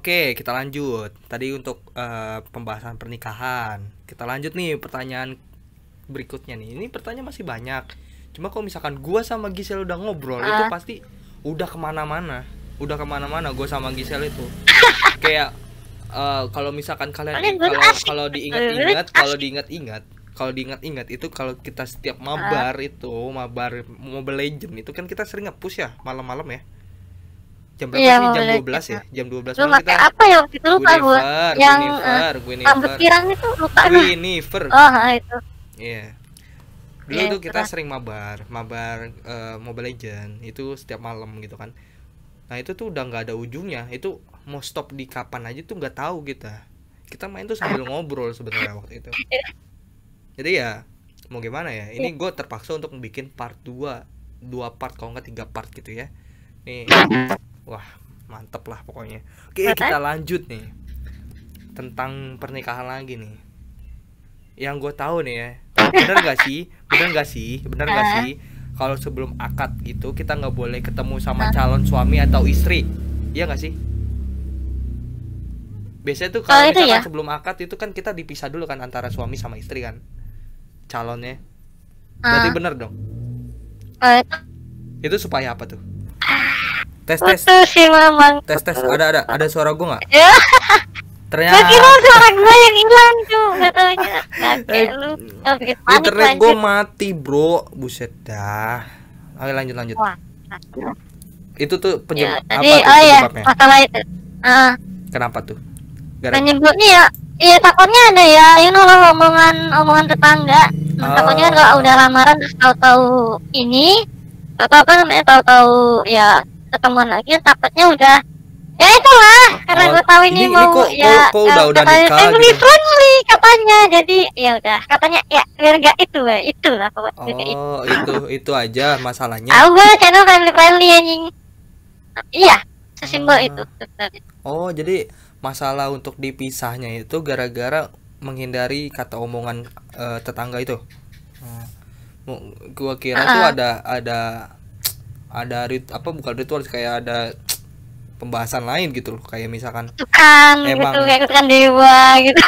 Oke, kita lanjut. Tadi untuk pembahasan pernikahan. Kita lanjut nih pertanyaan berikutnya nih. Ini pertanyaan masih banyak. Cuma kalau misalkan gua sama Gisel udah ngobrol itu pasti udah kemana-mana. Udah kemana-mana gua sama Gisel itu. Kayak kalau misalkan kalian kalau diingat-ingat itu kalau kita setiap mabar Mobile Legend itu kan kita sering nge-push ya malam-malam ya. Jam berapa sih? Jam 12 ya? Jam 12 malam kita apa ya waktu itu lupa gue. Yang rambut pirang itu lupa. Guinevere. Oh, itu. Iya. Dulu tuh kita sering mabar Mobile Legend itu setiap malam gitu kan. Nah itu tuh udah nggak ada ujungnya. Itu mau stop di kapan aja tuh nggak tahu kita. Kita main tuh sambil ngobrol sebenarnya waktu itu. Jadi ya mau gimana ya? Ini gue terpaksa untuk bikin part 2 part kalau nggak 3 part gitu ya. Nih. Wah, mantep lah pokoknya. Oke, kita lanjut nih. Tentang pernikahan lagi nih. Yang gue tahu nih ya. Bener gak sih? Kalau sebelum akad gitu kita nggak boleh ketemu sama calon suami atau istri. Iya gak sih? Biasanya tuh kalau misalkan sebelum akad itu kan kita dipisah dulu kan antara suami sama istri kan. Calonnya. Berarti bener dong. Itu supaya apa tuh? Tes ada suara gue nggak? Ternyata kira suara gue yang hilang tuh katanya. Internet gue mati bro, buset dah. Ayo lanjut. Itu tuh penyebabnya? Masalah itu. Kenapa tuh? Penyebabnya ya takutnya ada ya, omongan tetangga. Takutnya kalau udah lamaran terus tahu-tahu ini, tahu-tahu ya ketemuan lagi, takutnya udah ya itulah karena gue tahu ini mau ya udah nikah family friendly katanya, jadi ya udah katanya ya biar nggak itulah pokoknya. Itu aja masalahnya. Gue channel family friendly anjing. Iya, sesimpel itu. Jadi masalah untuk dipisahnya itu gara-gara menghindari kata omongan tetangga itu. Gua kira tuh ada bukan ritual, kayak ada pembahasan lain gitu loh, kayak misalkan emang gitu, kayak kan dewa gitu.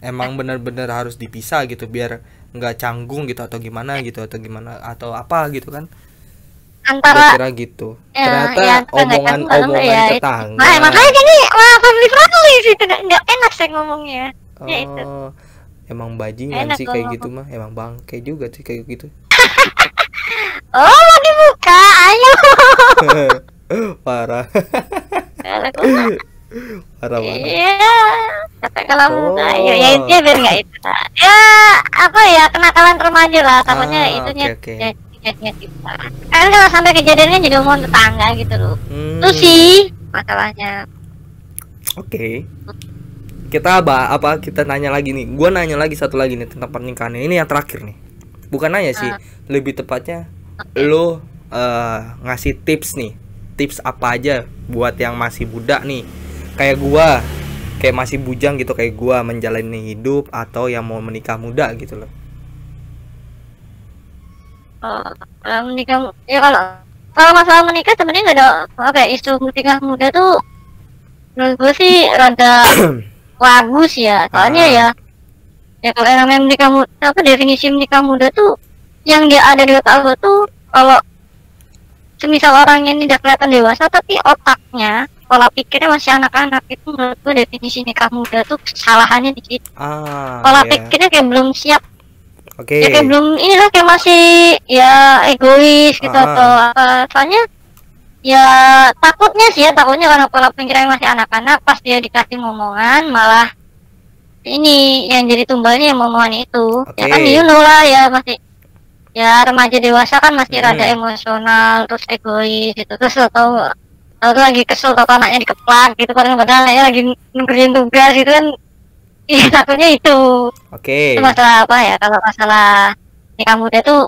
Emang benar-benar harus dipisah gitu biar nggak canggung gitu atau gimana atau apa gitu kan. Antara kira gitu. Ternyata omongan tetangga. Makanya jadi family friendly sih, nggak enak saya ngomongnya. Ya itu. Emang bajingan sih kayak gitu mah, emang bangke juga sih kayak gitu. Mau dibuka, ayo. Parah. Parah banget. Iya. Kata kalau buka, ya intinya biar nggak itu. Ya apa ya, kenakalan remaja lah, takutnya itunya. Kan kalau sampai kejadiannya jadi omongan tetangga gitu loh. Itu sih masalahnya. Oke. Kita kita nanya lagi nih. Gua nanya lagi satu lagi nih tentang pernikahan. Ini yang terakhir nih. Bukan nanya sih, lebih tepatnya lo ngasih tips nih. Tips apa aja buat yang masih muda nih. Kayak gua, kayak masih bujang gitu kayak gua menjalani hidup, atau yang mau menikah muda gitu loh. Kalau menikah ya, kalau masalah menikah sebenarnya nggak ada isu menikah muda tuh menurut gue sih rada bagus ya, soalnya ya kalau yang namanya menikah muda, definisi menikah muda tuh yang dia ada di otak gue tuh, kalau semisal orangnya ini udah kelihatan dewasa tapi otaknya, pola pikirnya masih anak-anak, itu menurut gue definisi nikah muda tuh kesalahannya dikit. Pola pikirnya kayak belum siap. Ya kayak belum inilah, kayak masih ya egois gitu atau apa. Soalnya ya takutnya karena pola pikirnya masih anak-anak, pas dia dikasih ngomongan malah ini yang jadi tumbalnya yang ngomongan itu. Ya kan lah ya, masih ya remaja dewasa kan masih rada emosional, terus egois gitu, terus atau lagi kesel atau anaknya dikeplak gitu, padahal anaknya lagi ngerjain tugas gitu kan. Iya, takutnya itu. Itu masalah apa ya, kalau masalah nikah muda tuh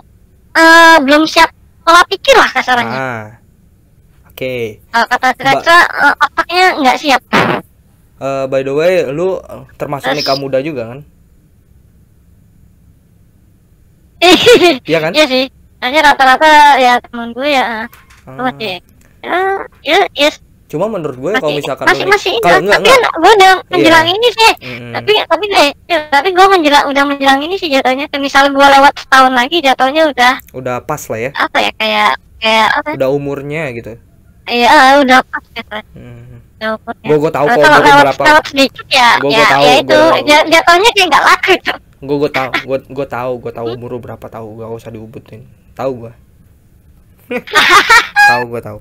belum siap pola pikir lah kasarannya. Kata Citra otaknya nggak siap. By the way, lu termasuk nikah muda juga kan? Iya kan? Iya sih. Hanya rata-rata ya temen gue ya. Masih. Ya Cuma menurut gue kalau misalkan masih lu masih kalau ingat, tapi gue udah menjelang Iya. ini sih. Tapi gue udah menjelang ini sih jatuhnya. Misal gue lewat setahun lagi jatuhnya udah pas lah ya, apa ya, kayak kayak apa? udah umurnya gitu. Iya, udah pas gitu. Udah umurnya. Gue tahu kok Kalau umur lewat berapa. lewat sedikit ya, Gua tahu, ya itu jatuhnya kayak nggak laku itu. Gue tahu umur lu berapa, tahu, gak usah diubutin, tahu gue. Gue tahu.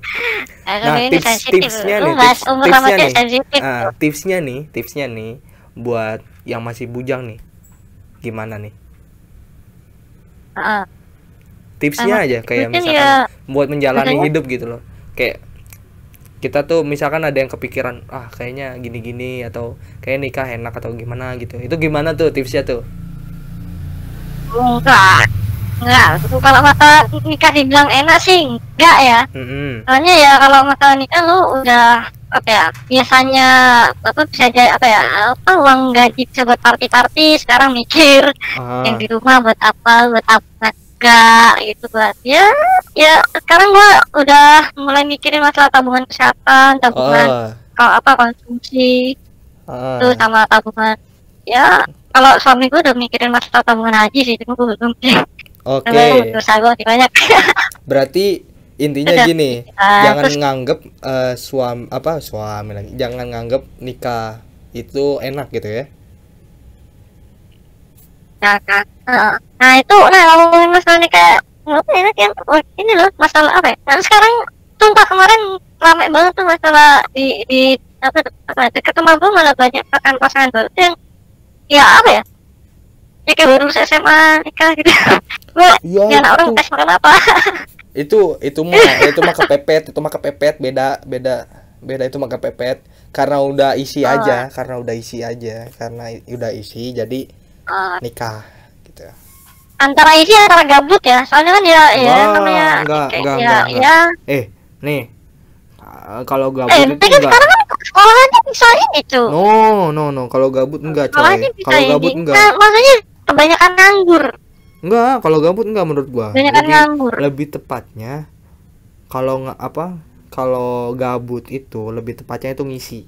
Nah, tipsnya nih, tipsnya nih buat yang masih bujang nih, gimana nih? Tipsnya aja kayak misalkan buat menjalani hidup gitu loh. Kayak kita tuh misalkan ada yang kepikiran, kayaknya gini-gini atau kayak nikah enak atau gimana gitu. Itu gimana tuh tipsnya tuh? Enggak, kalau masalah nikah dibilang enak sih enggak ya. Soalnya ya kalau masalah nikah lu udah apa ya, biasanya apa bisa jadi uang gaji bisa buat party sekarang mikir yang di rumah buat apa enggak gitu, buat ya sekarang gua udah mulai mikirin masalah tabungan kesehatan, tabungan konsumsi itu sama tabungan ya. Kalau suami gue udah mikirin masalah tabungan haji sih, itu gue belum sih. Oke. Banyak. Berarti intinya gini, jangan nganggep suami lagi. Jangan nganggep nikah itu enak gitu ya. Nah itu, kalau masalah nikah enak yang ini loh, masalah apa ya? Nah, sekarang sumpah kemarin ramai banget tuh masalah di dekat rumah gue, malah banyak pasangan baru yang ya apa ya? Ya kayak baru lulus SMA nikah gitu. Ya anak orang tes makan apa? itu mah kepepet, beda itu mah kepepet karena udah isi aja, karena udah isi jadi nikah gitu. Antara isi antara gabut ya, soalnya kan namanya enggak. Nih kalau gabut itu enggak. Sekarang kan sekolahnya bisa ini tuh. No, kalau gabut enggak coy. Kalau gabut enggak. Nah, maksudnya kebanyakan nganggur. Enggak, kalau gabut enggak menurut gua. Lebih tepatnya kalau gabut itu lebih tepatnya itu ngisi.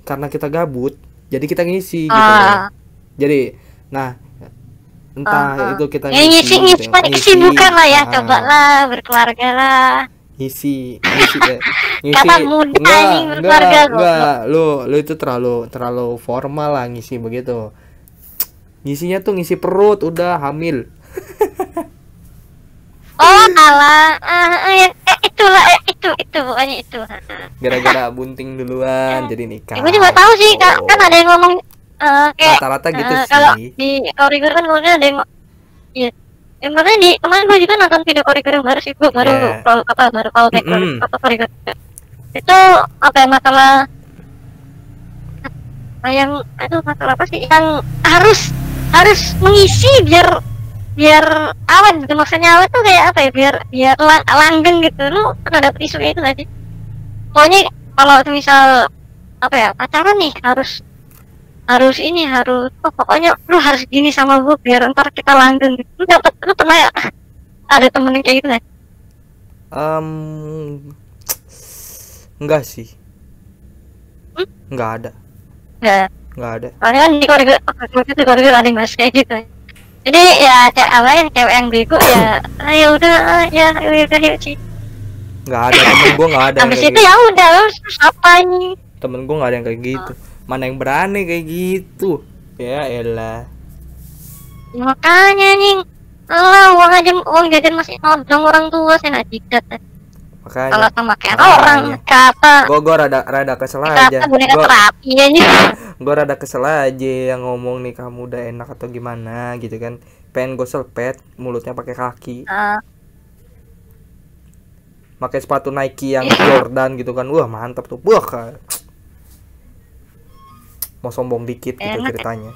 Karena kita gabut, jadi kita ngisi gitu loh. Jadi, nah entah itu kita ngisi bukan lah ya, cobalah berkeluarga lah. Ngisi kata muda nih berkeluarga. Enggak, lu itu terlalu formal lah ngisi begitu. Ngisinya tuh ngisi perut udah hamil. Itu pokoknya itu. Gara-gara bunting duluan jadi nikah. Gue juga tahu sih, kan ada yang ngomong kayak rata-rata gitu sih. Kalau di Korigor kan ngomongnya ada yang makanya kemarin gue juga nonton video Korigor yang baru sih, gue baru tahu Korigor itu masalah masalah apa sih yang harus mengisi biar awet gitu. Maksudnya awet tuh kayak apa ya, biar langgeng gitu. Lu pernah dapet isu itu tadi? Pokoknya kalau misal pacaran nih pokoknya lu harus gini sama gue biar ntar kita langgeng gitu. Lu pernah ya ada temen yang kayak gitu kan? Enggak sih. Enggak ada. Enggak ada. Soalnya kan di Korigor ada yang bahas kayak gitu. Jadi ya cewek yang bego ya ayo udah yuk sih. Enggak ada, temen gue enggak ada. Habis itu ya udah, apa ini? Temen gue enggak ada yang kayak gitu. Mana yang berani kayak gitu? Ya elah. Makanya nih, uang jajan masih nodong orang tua, saya nggak jidat. Makanya. Kalau sama kayak orang kata. Gue rada kesel aja. Boneka terapi aja. Gue rada kesel aja yang ngomong nih kamu udah enak atau gimana gitu kan. Pengen gue selpet mulutnya pakai kaki. Pakai sepatu Nike yang Jordan gitu kan. Wah, mantap tuh. Wah, mau sombong dikit gitu ceritanya.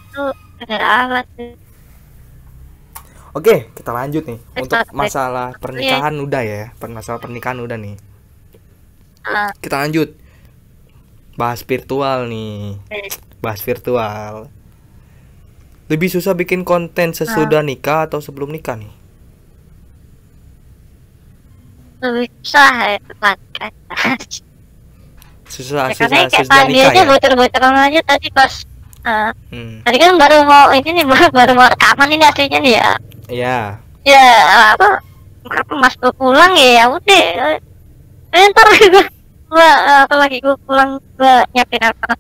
Oke, kita lanjut nih. Untuk masalah pernikahan udah ya. Masalah pernikahan udah nih. Kita lanjut. Bahas virtual nih. Bahas virtual. Lebih susah bikin konten sesudah nikah atau sebelum nikah nih? Lebih susah ya, susah Ya, karena kayak sudah tadi nikah aja ya. bocor-bocoran aja tadi pas Hmm. tadi kan baru mau ini nih baru mau rekaman ini aslinya nih ya. Ya. Ya apa mas gue pulang ya udah. Ntar gua apa lagi gue pulang gua nyiapin apa.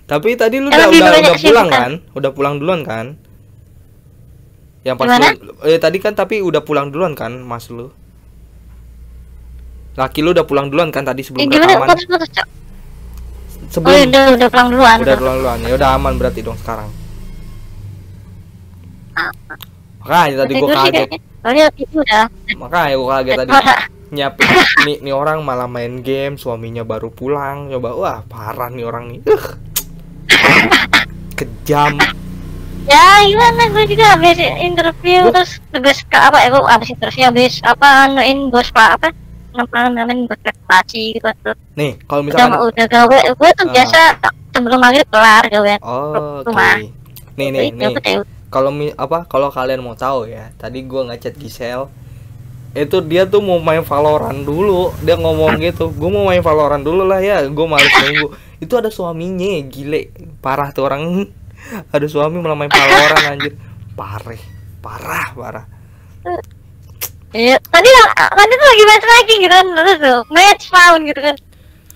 Tapi tadi lu Ya, lebih banyak udah pulang kesibukan. kan? Udah pulang duluan kan? Yang pas Gimana? tadi kan tapi udah pulang duluan kan mas lu? Laki lu udah pulang duluan kan tadi sebelum Gimana rekaman? putus Cok? Oh Sebelum udah pulang duluan. udah pulang duluan. Ya udah aman berarti dong sekarang. Makanya tadi gua Tidur sih kaget. kayaknya. Soalnya itu udah. Makanya gua kaget tadi. Parah. Nyiapin nih orang malah main game, suaminya baru pulang. Coba wah parah nih orang nih. Kejam. Ya gimana gue juga habis interview terus tugas ke apa ya gue habis interview habis apa nuin bos pak apa namanya bos prestasi gitu tuh. Nih, kalau misalkan Udah gawe gue tuh biasa sebelum maghrib kelar gawe. oke. Rumah. Nih. Udah. Kalau kalian mau tahu ya, tadi gua ngechat Gisel. Itu dia tuh mau main Valorant dulu. Dia ngomong gitu, "Gua mau main Valorant dulu lah ya, gua males nunggu." Itu ada suaminya, gile. Parah tuh orang. Ada suami malah main Valorant anjir. Parah. Iya, tadi tuh lagi match lagi gitu kan, terus tuh match found gitu kan.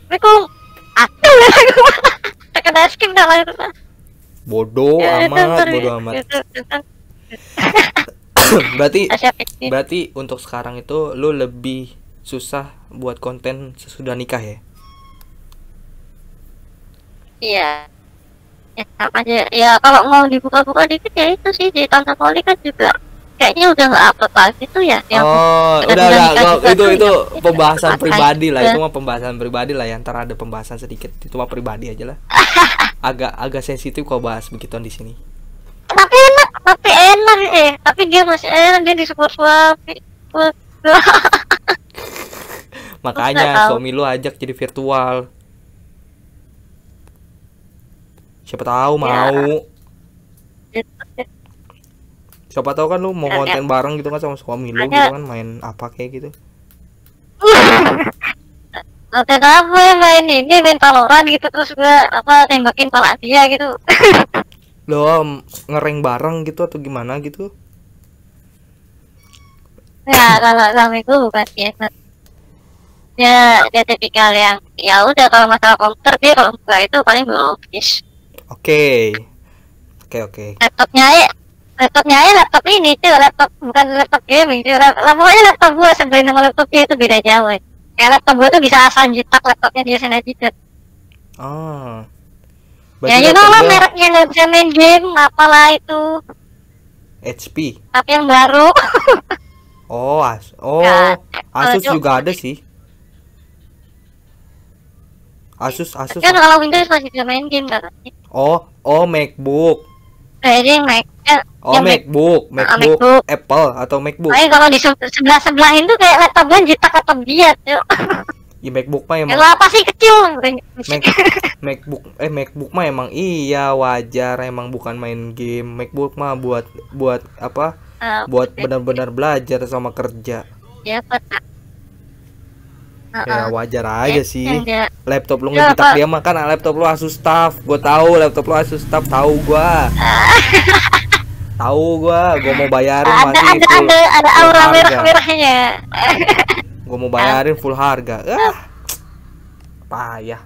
Tapi kok aduh aku kena skin dah lah itu. Bodoh amat. Berarti untuk sekarang itu lu lebih susah buat konten sesudah nikah ya? Iya. Ya sama aja. Ya kalau mau dibuka-buka dikit ya itu sih di Tante Poli kan juga kayaknya udah nggak upload lagi tuh ya. Itu pembahasan pribadi lah. Itu mah pembahasan pribadi lah ya. Ntar ada pembahasan sedikit. Itu mah pribadi aja lah. Agak sensitif kok bahas begituan di sini. Tapi enak tapi dia masih enak dia disupport suami. Makanya suami lu ajak jadi virtual. Siapa tahu mau. Siapa tahu kan lu mau konten bareng gitu kan sama suami lu gitu kan main apa kayak gitu. Oke kamu main ini main Valorant gitu terus gue apa tembakin pala dia gitu. Lo ngereng bareng gitu atau gimana gitu? Ya kalau sama itu bukan biasa. Dia tipikal yang ya udah kalau masalah komputer dia kalau enggak itu paling biologis. Oke. Laptopnya laptop ini tuh laptop bukan laptop gaming tuh pokoknya laptop gue sebenarnya sama laptopnya itu beda jauh. Kayak laptop gue tuh bisa asal jetak laptopnya dia sana jidat. Ya you know lah mereknya nggak bisa main game apalah itu. HP. Tapi yang baru. Asus juga ada sih. Asus. Kan kalau Windows masih bisa main game kan? MacBook. Jadi Mac. MacBook. Apple atau MacBook. Kalau di sebelah-sebelahin tuh kayak laptop gue jitak laptop dia tuh. Ya MacBook mah emang. Apa sih kecil? MacBook mah emang iya wajar emang bukan main game. MacBook mah buat apa? Buat benar-benar belajar sama kerja. Ya betul. Ya wajar aja sih. Laptop lu ngejitak dia mah kan laptop lu Asus TUF. Gue tahu laptop lu Asus TUF, tahu gua. Gua mau bayarin masih ada aura merah-merahnya. Gua mau bayarin full harga. Payah.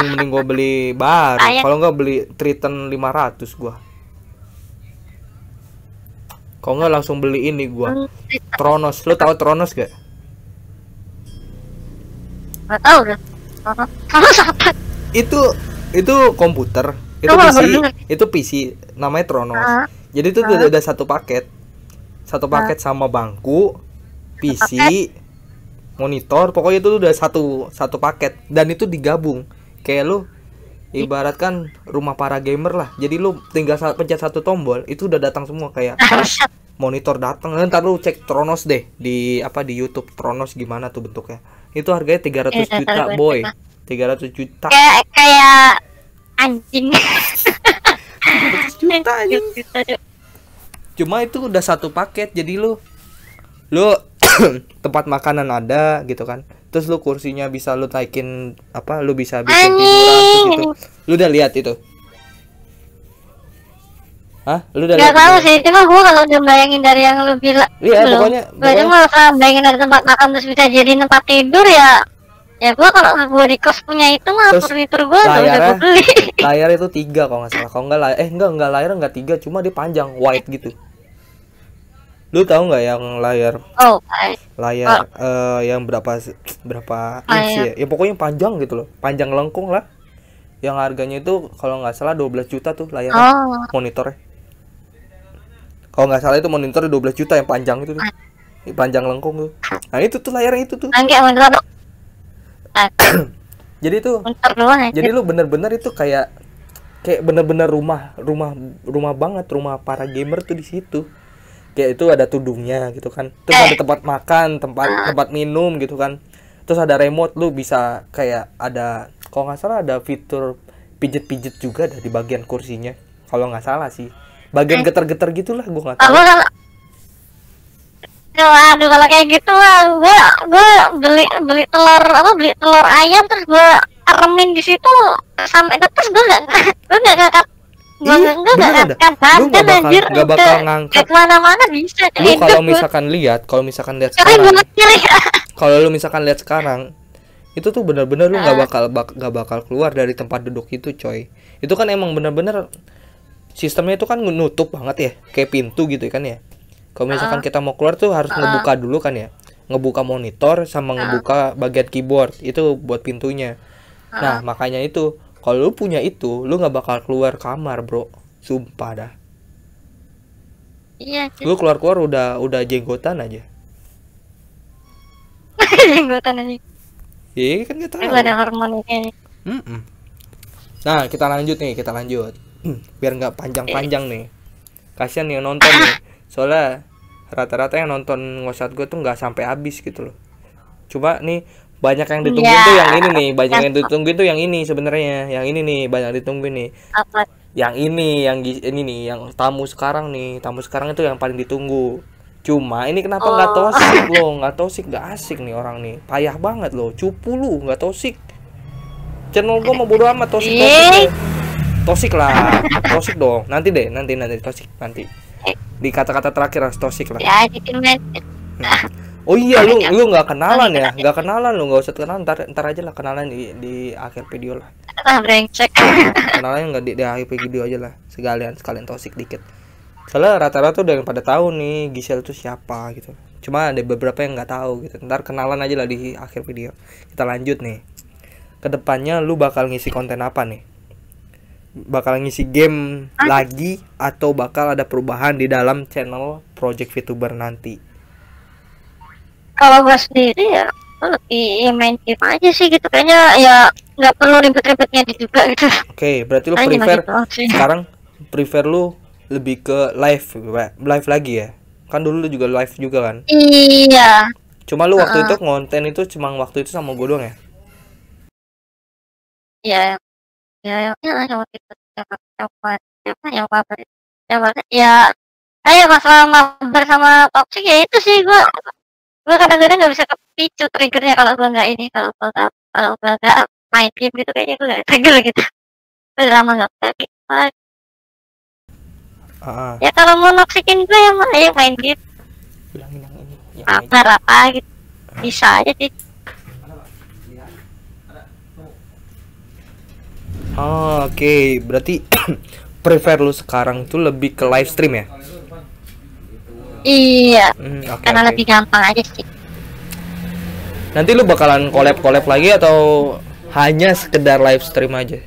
Mending gua beli baru. Kalau enggak beli Triton 500 gua. Kalau enggak langsung beli ini gua. Tronos. Lu tahu Tronos gak? Nggak tahu deh. Itu komputer, itu PC namanya Tronos. Jadi itu udah satu paket sama bangku, PC, monitor, pokoknya itu udah satu paket dan itu digabung. Kayak lu ibaratkan rumah para gamer lah. Jadi lu tinggal pencet satu tombol, itu udah datang semua kayak monitor datang. Ntar lu cek Tronos deh di YouTube Tronos gimana tuh bentuknya. Itu harganya 300 juta, boy. 300 juta. Kayak anjing. 300 juta aja. Cuma itu udah satu paket. Jadi lu tempat makanan ada gitu kan. terus lu kursinya bisa lu naikin apa, lu bisa bikin tiduran terus gitu. Lu udah lihat itu? Hah? Lu udah Gak lihat tahu itu? sih, cuma gue kalau udah bayangin dari yang lu bilang Iya, belum. pokoknya Gue cuma kalau bayangin ada tempat makan terus bisa jadi tempat tidur ya. Ya gue kalau gue di kos punya itu mah Terus furnitur gue gak usah gue beli. layar itu 3 kalau nggak salah. Kalau nggak enggak layar nggak 3, cuma dia panjang wide gitu. Lu tahu nggak yang layar Oh, baik. yang berapa inch ya? Ya pokoknya panjang gitu loh, panjang lengkung lah. Yang harganya itu kalau nggak salah 12 juta tuh layar monitornya. Kalau nggak salah itu monitor 12 juta yang panjang itu tuh. Panjang lengkung tuh. Nah itu tuh layarnya itu tuh. Angge monitor. Jadi tuh, Monitor doang aja. jadi lu bener-bener itu kayak bener-bener rumah banget, rumah para gamer tuh di situ. Kayak itu ada tudungnya gitu kan. Terus ada tempat makan, tempat minum gitu kan. Terus ada remote, lu bisa kayak ada, kalau nggak salah ada fitur pijet-pijet juga ada di bagian kursinya. Kalau nggak salah sih. Bagian getar-getar gitulah, gua nggak tahu. Aduh kalau kayak gitu lah, gue beli telur ayam terus gue remin di situ sampai terus gue nggak ngangkat. Gue nggak ngangkat badan anjir. Nggak bakal ngangkat. Kemana-mana bisa. Lu kalau misalkan lihat sekarang, kalau lu misalkan lihat sekarang, itu tuh benar-benar lu nggak bakal keluar dari tempat duduk itu, coy. Itu kan emang benar-benar sistemnya itu kan nutup banget ya, kayak pintu gitu kan ya. Kalau misalkan kita mau keluar tuh harus ngebuka dulu kan ya, ngebuka monitor sama ngebuka bagian keyboard itu buat pintunya. Nah makanya itu kalau lu punya itu, lu nggak bakal keluar kamar, bro, sumpah dah. Iya. Lu keluar udah jenggotan aja. Jenggotan aja. Iya kan nggak tahu. Ada hormonnya. Nah kita lanjut. Biar nggak panjang-panjang nih. Kasian yang nonton nih. Soalnya rata-rata yang nonton ngosat gue tuh nggak sampai habis gitu loh. Coba nih banyak yang ditungguin tuh yang ini nih, yang ditungguin tuh yang ini sebenarnya, yang ini nih banyak ditungguin nih. Apa? Yang ini nih, yang tamu sekarang itu yang paling ditunggu. Cuma ini kenapa nggak tosik, nggak asik nih orang nih, payah banget loh, cupu lu nggak tosik. Channel gue mau bodo amat tosik lah, tosik dong, nanti tosik nanti. Di kata-kata terakhir harus tosik lah. Ya, oh iya, lu nggak kenalan ya? Nggak kenalan, lu nggak usah kenalan. Ntar aja lah kenalan di akhir video lah. Brengsek. Kenalannya nggak di akhir video aja lah. Sekalian tosik dikit. Soalnya rata-rata udah pada tahu nih Gisel itu siapa gitu. Cuma ada beberapa yang nggak tahu gitu. Ntar kenalan aja lah di akhir video. Kita lanjut nih. Kedepannya lu bakal ngisi konten apa nih? Bakal ngisi game lagi atau bakal ada perubahan di dalam channel Project VTuber nanti? Kalau gue sendiri ya lebih main game aja sih gitu, kayaknya ya nggak perlu ribet-ribetnya juga gitu. Oke, berarti lu sekarang prefer lu lebih ke live lagi ya? Kan dulu lu juga live juga kan? Iya. Cuma lu waktu itu konten itu cuma waktu itu sama gue doang ya? Iya. Ya kayak masalah mabar sama toxic ya itu sih gue kadang-kadang nggak bisa kepicu triggernya kalau gue nggak main game gitu, kayaknya gue nggak trigger gitu. Udah lama nggak main. Ya kalau mau toxicin gue ya main game. Bilangin yang ini. Apa gitu bisa aja sih. Oke, berarti prefer lu sekarang tuh lebih ke live stream ya? Iya. Karena lebih gampang aja sih. Nanti lu bakalan collab lagi atau hanya sekedar live stream aja?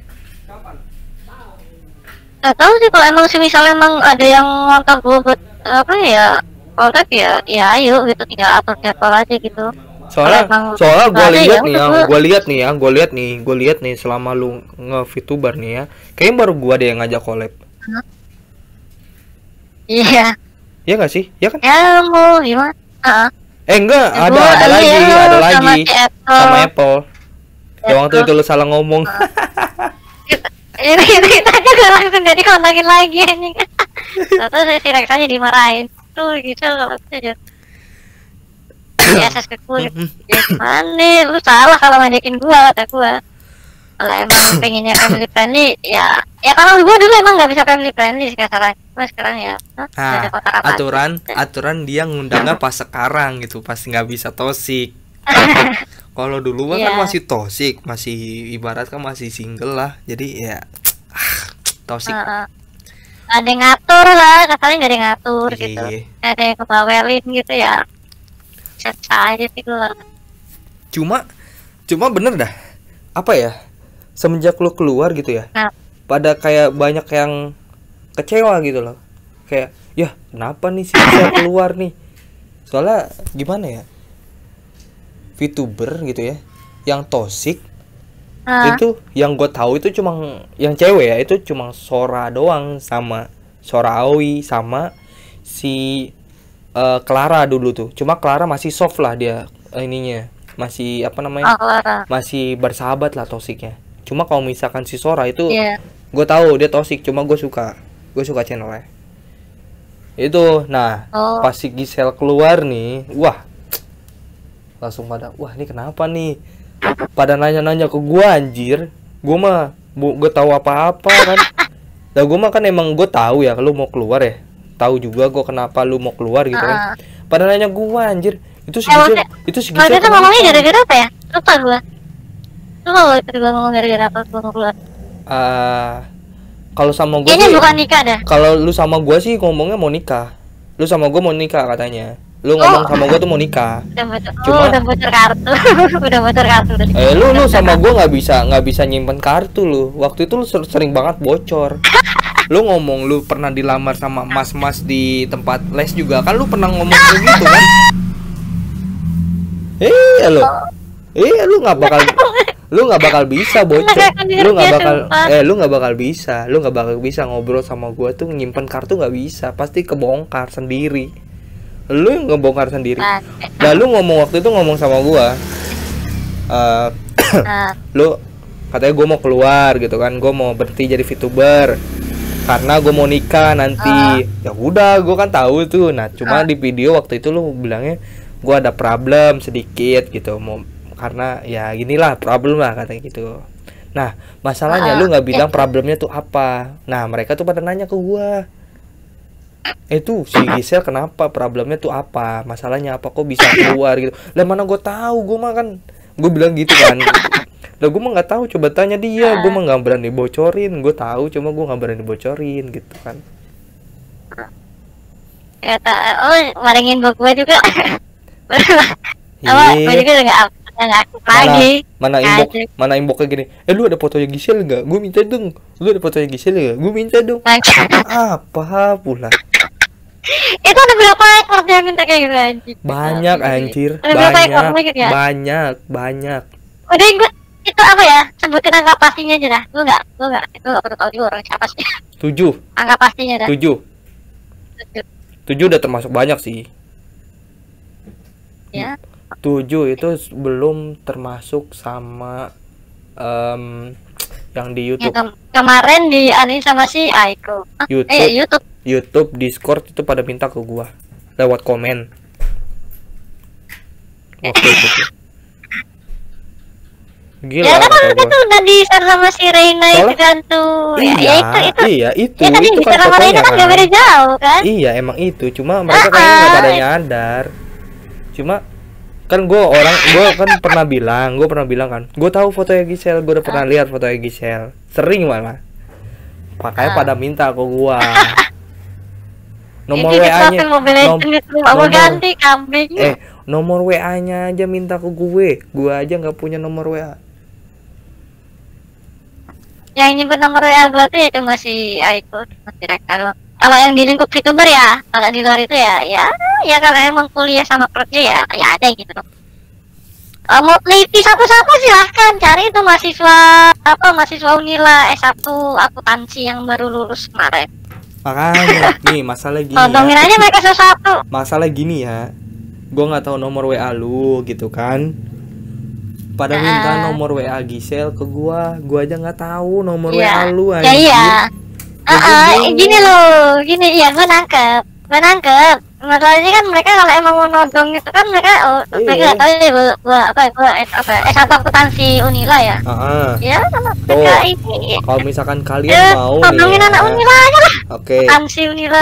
Gak tahu sih, kalau emang sih misalnya emang ada yang ngontak gue buat apa ya collab ya ayo gitu, tinggal atur jadwal aja gitu. Soalnya gue lihat nih selama lu nge-VTuber nih ya, kayaknya baru gue deh yang ngajak collab. Iya. Iya nggak sih? Ya kan? Ya mau gimana? Enggak, ya, ada lagi sama Apple. Ya waktu itu lu salah ngomong. Kita aja langsung jadi kontakin lagi ini. Terus si Rex aja dimarahin. Tuh gitu kalau aja. ngasih akses ke gue gitu. Ya gimana, lu salah kalau ngajakin gue, kata gue. Kalau emang pengennya family friendly, ya kalau gue dulu emang nggak bisa family friendly sekarang ya. Nah, aturan dia ngundangnya pas sekarang gitu, pasti nggak bisa toxic. Kalau dulu kan masih toxic, masih ibarat kan masih single lah, jadi ya toxic. Ada yang ngatur lah, katanya nggak ada yang ngatur gitu, ada yang kebawelin gitu ya. Saya aja sih gue. Cuma bener dah, apa ya? Semenjak lu keluar gitu ya, pada kayak banyak yang kecewa gitu loh, kayak ya kenapa nih sih bisa keluar nih, soalnya gimana ya, VTuber gitu ya yang toxic itu yang gue tahu itu cuma yang cewek ya, itu cuma Sora doang, sama Sora Aoi sama si Clara dulu tuh. Cuma Clara masih soft lah dia ininya, masih apa namanya, masih bersahabat lah toxicnya. Cuma kalau misalkan si Sora itu gue tahu dia toxic, cuma gue suka channelnya itu. Nah pas si Giselle keluar nih, wah langsung pada wah ini kenapa nih, pada nanya-nanya ke gue anjir. Gue mah gue tahu apa-apa kan. Nah gue mah kan emang gue tahu ya lu mau keluar ya, tahu juga gue kenapa lu mau keluar gitu kan. Pada nanya gue anjir, itu si Giselle itu ngomongnya gara-gara apa ya, lupa gue. Lu ngomong gara-gara apa gue mau keluar? Kalau sama gue ini bukan nikah dah. Kalau lu sama gue sih ngomongnya mau nikah. Lu sama gue mau nikah katanya. Lu ngomong sama gue tuh mau nikah. Udah bocor kartu. Udah bocor kartu. Lu sama gue nggak bisa nyimpen kartu lu. Waktu itu lu sering banget bocor. Lu ngomong lu pernah dilamar sama mas-mas di tempat les juga kan, lu pernah ngomong begitu kan? Lu nggak bakal bisa bocor. Lu nggak bakal bisa ngobrol sama gue tuh nyimpen kartu, nggak bisa, pasti kebongkar sendiri. Lu yang ngebongkar sendiri. Nah lu waktu itu ngomong sama gue, lu katanya gue mau keluar gitu kan, gue mau berhenti jadi VTuber karena gue mau nikah nanti. Ya udah, gue kan tahu tuh. Nah cuma di video waktu itu lu bilangnya gue ada problem sedikit gitu, mau karena ya ginilah problem lah katanya gitu. Nah masalahnya lu nggak bilang problemnya tuh apa. Nah mereka tuh pada nanya ke gua, tuh si Giselle kenapa, problemnya tuh apa, masalahnya apa, kok bisa keluar gitu. Lah mana gua tahu, gua mah kan gua bilang gitu kan. Lah gua mah nggak tahu, coba tanya dia. Gua mah nggak berani bocorin. Gua tahu cuma gua nggak berani bocorin gitu kan. Kata maringin gue juga. Gue juga nggak lagi. Mana inbox kayak gini. Lu ada fotonya Giselle nggak? Gue minta dong. Lu ada fotonya Giselle nggak? Gue minta dong. Apa pula? Itu ada berapa ekor dia minta kayak gitu anjir? Banyak anjir. Banyak. Udah gue itu apa ya? Sebutin angka pastinya aja dah. Gue nggak perlu tahu juga orang siapa sih. 7. Angka pastinya dah. 7 udah termasuk banyak sih. Ya. 7 itu belum termasuk sama yang di YouTube. Ya, kemarin di ani sama si Aiko. YouTube, Discord itu pada minta ke gua lewat komen. Waktu itu. Gila. Ya kan itu udah di-share sama si Reina itu kan tuh. Itu tadi itu kan sama Reina kan gak beda jauh kan? Iya emang itu, cuma mereka kayaknya nggak pada nyadar. Cuma kan gue kan pernah bilang kan, gue tahu fotonya Giselle, gue udah pernah lihat fotonya Giselle, sering malah, makanya pada minta ke gue nomor WA-nya, nomor WA-nya aja minta ke gue aja nggak punya nomor WA. Yang nyebut nomor WA berarti itu masih Aiko, masih Rekal. Kalau yang di lingkup VTuber ya, kalau di luar itu ya kalau emang kuliah sama kerja ya ada gitu dong. Mau teliti satu-satu silahkan cari itu mahasiswa Unila S1 akuntansi yang baru lulus kemarin. Makanya nih masalah gini. Tolongin aja mereka satu-satu. Masalah gini ya, gue nggak tahu nomor WA lu gitu kan. Pada minta nomor WA Giselle ke gue aja nggak tahu nomor WA lu aja. Gini loh, gini ya gue nangkep. Masalahnya kan mereka kalau emang mau nodong itu kan mereka mereka nggak tahu ya gua S1 akuntansi Unila ya. Ya sama mereka ini. Kalau misalkan kalian mau nodongin nih anak Unila aja lah. Oke. Akuntansi Unila.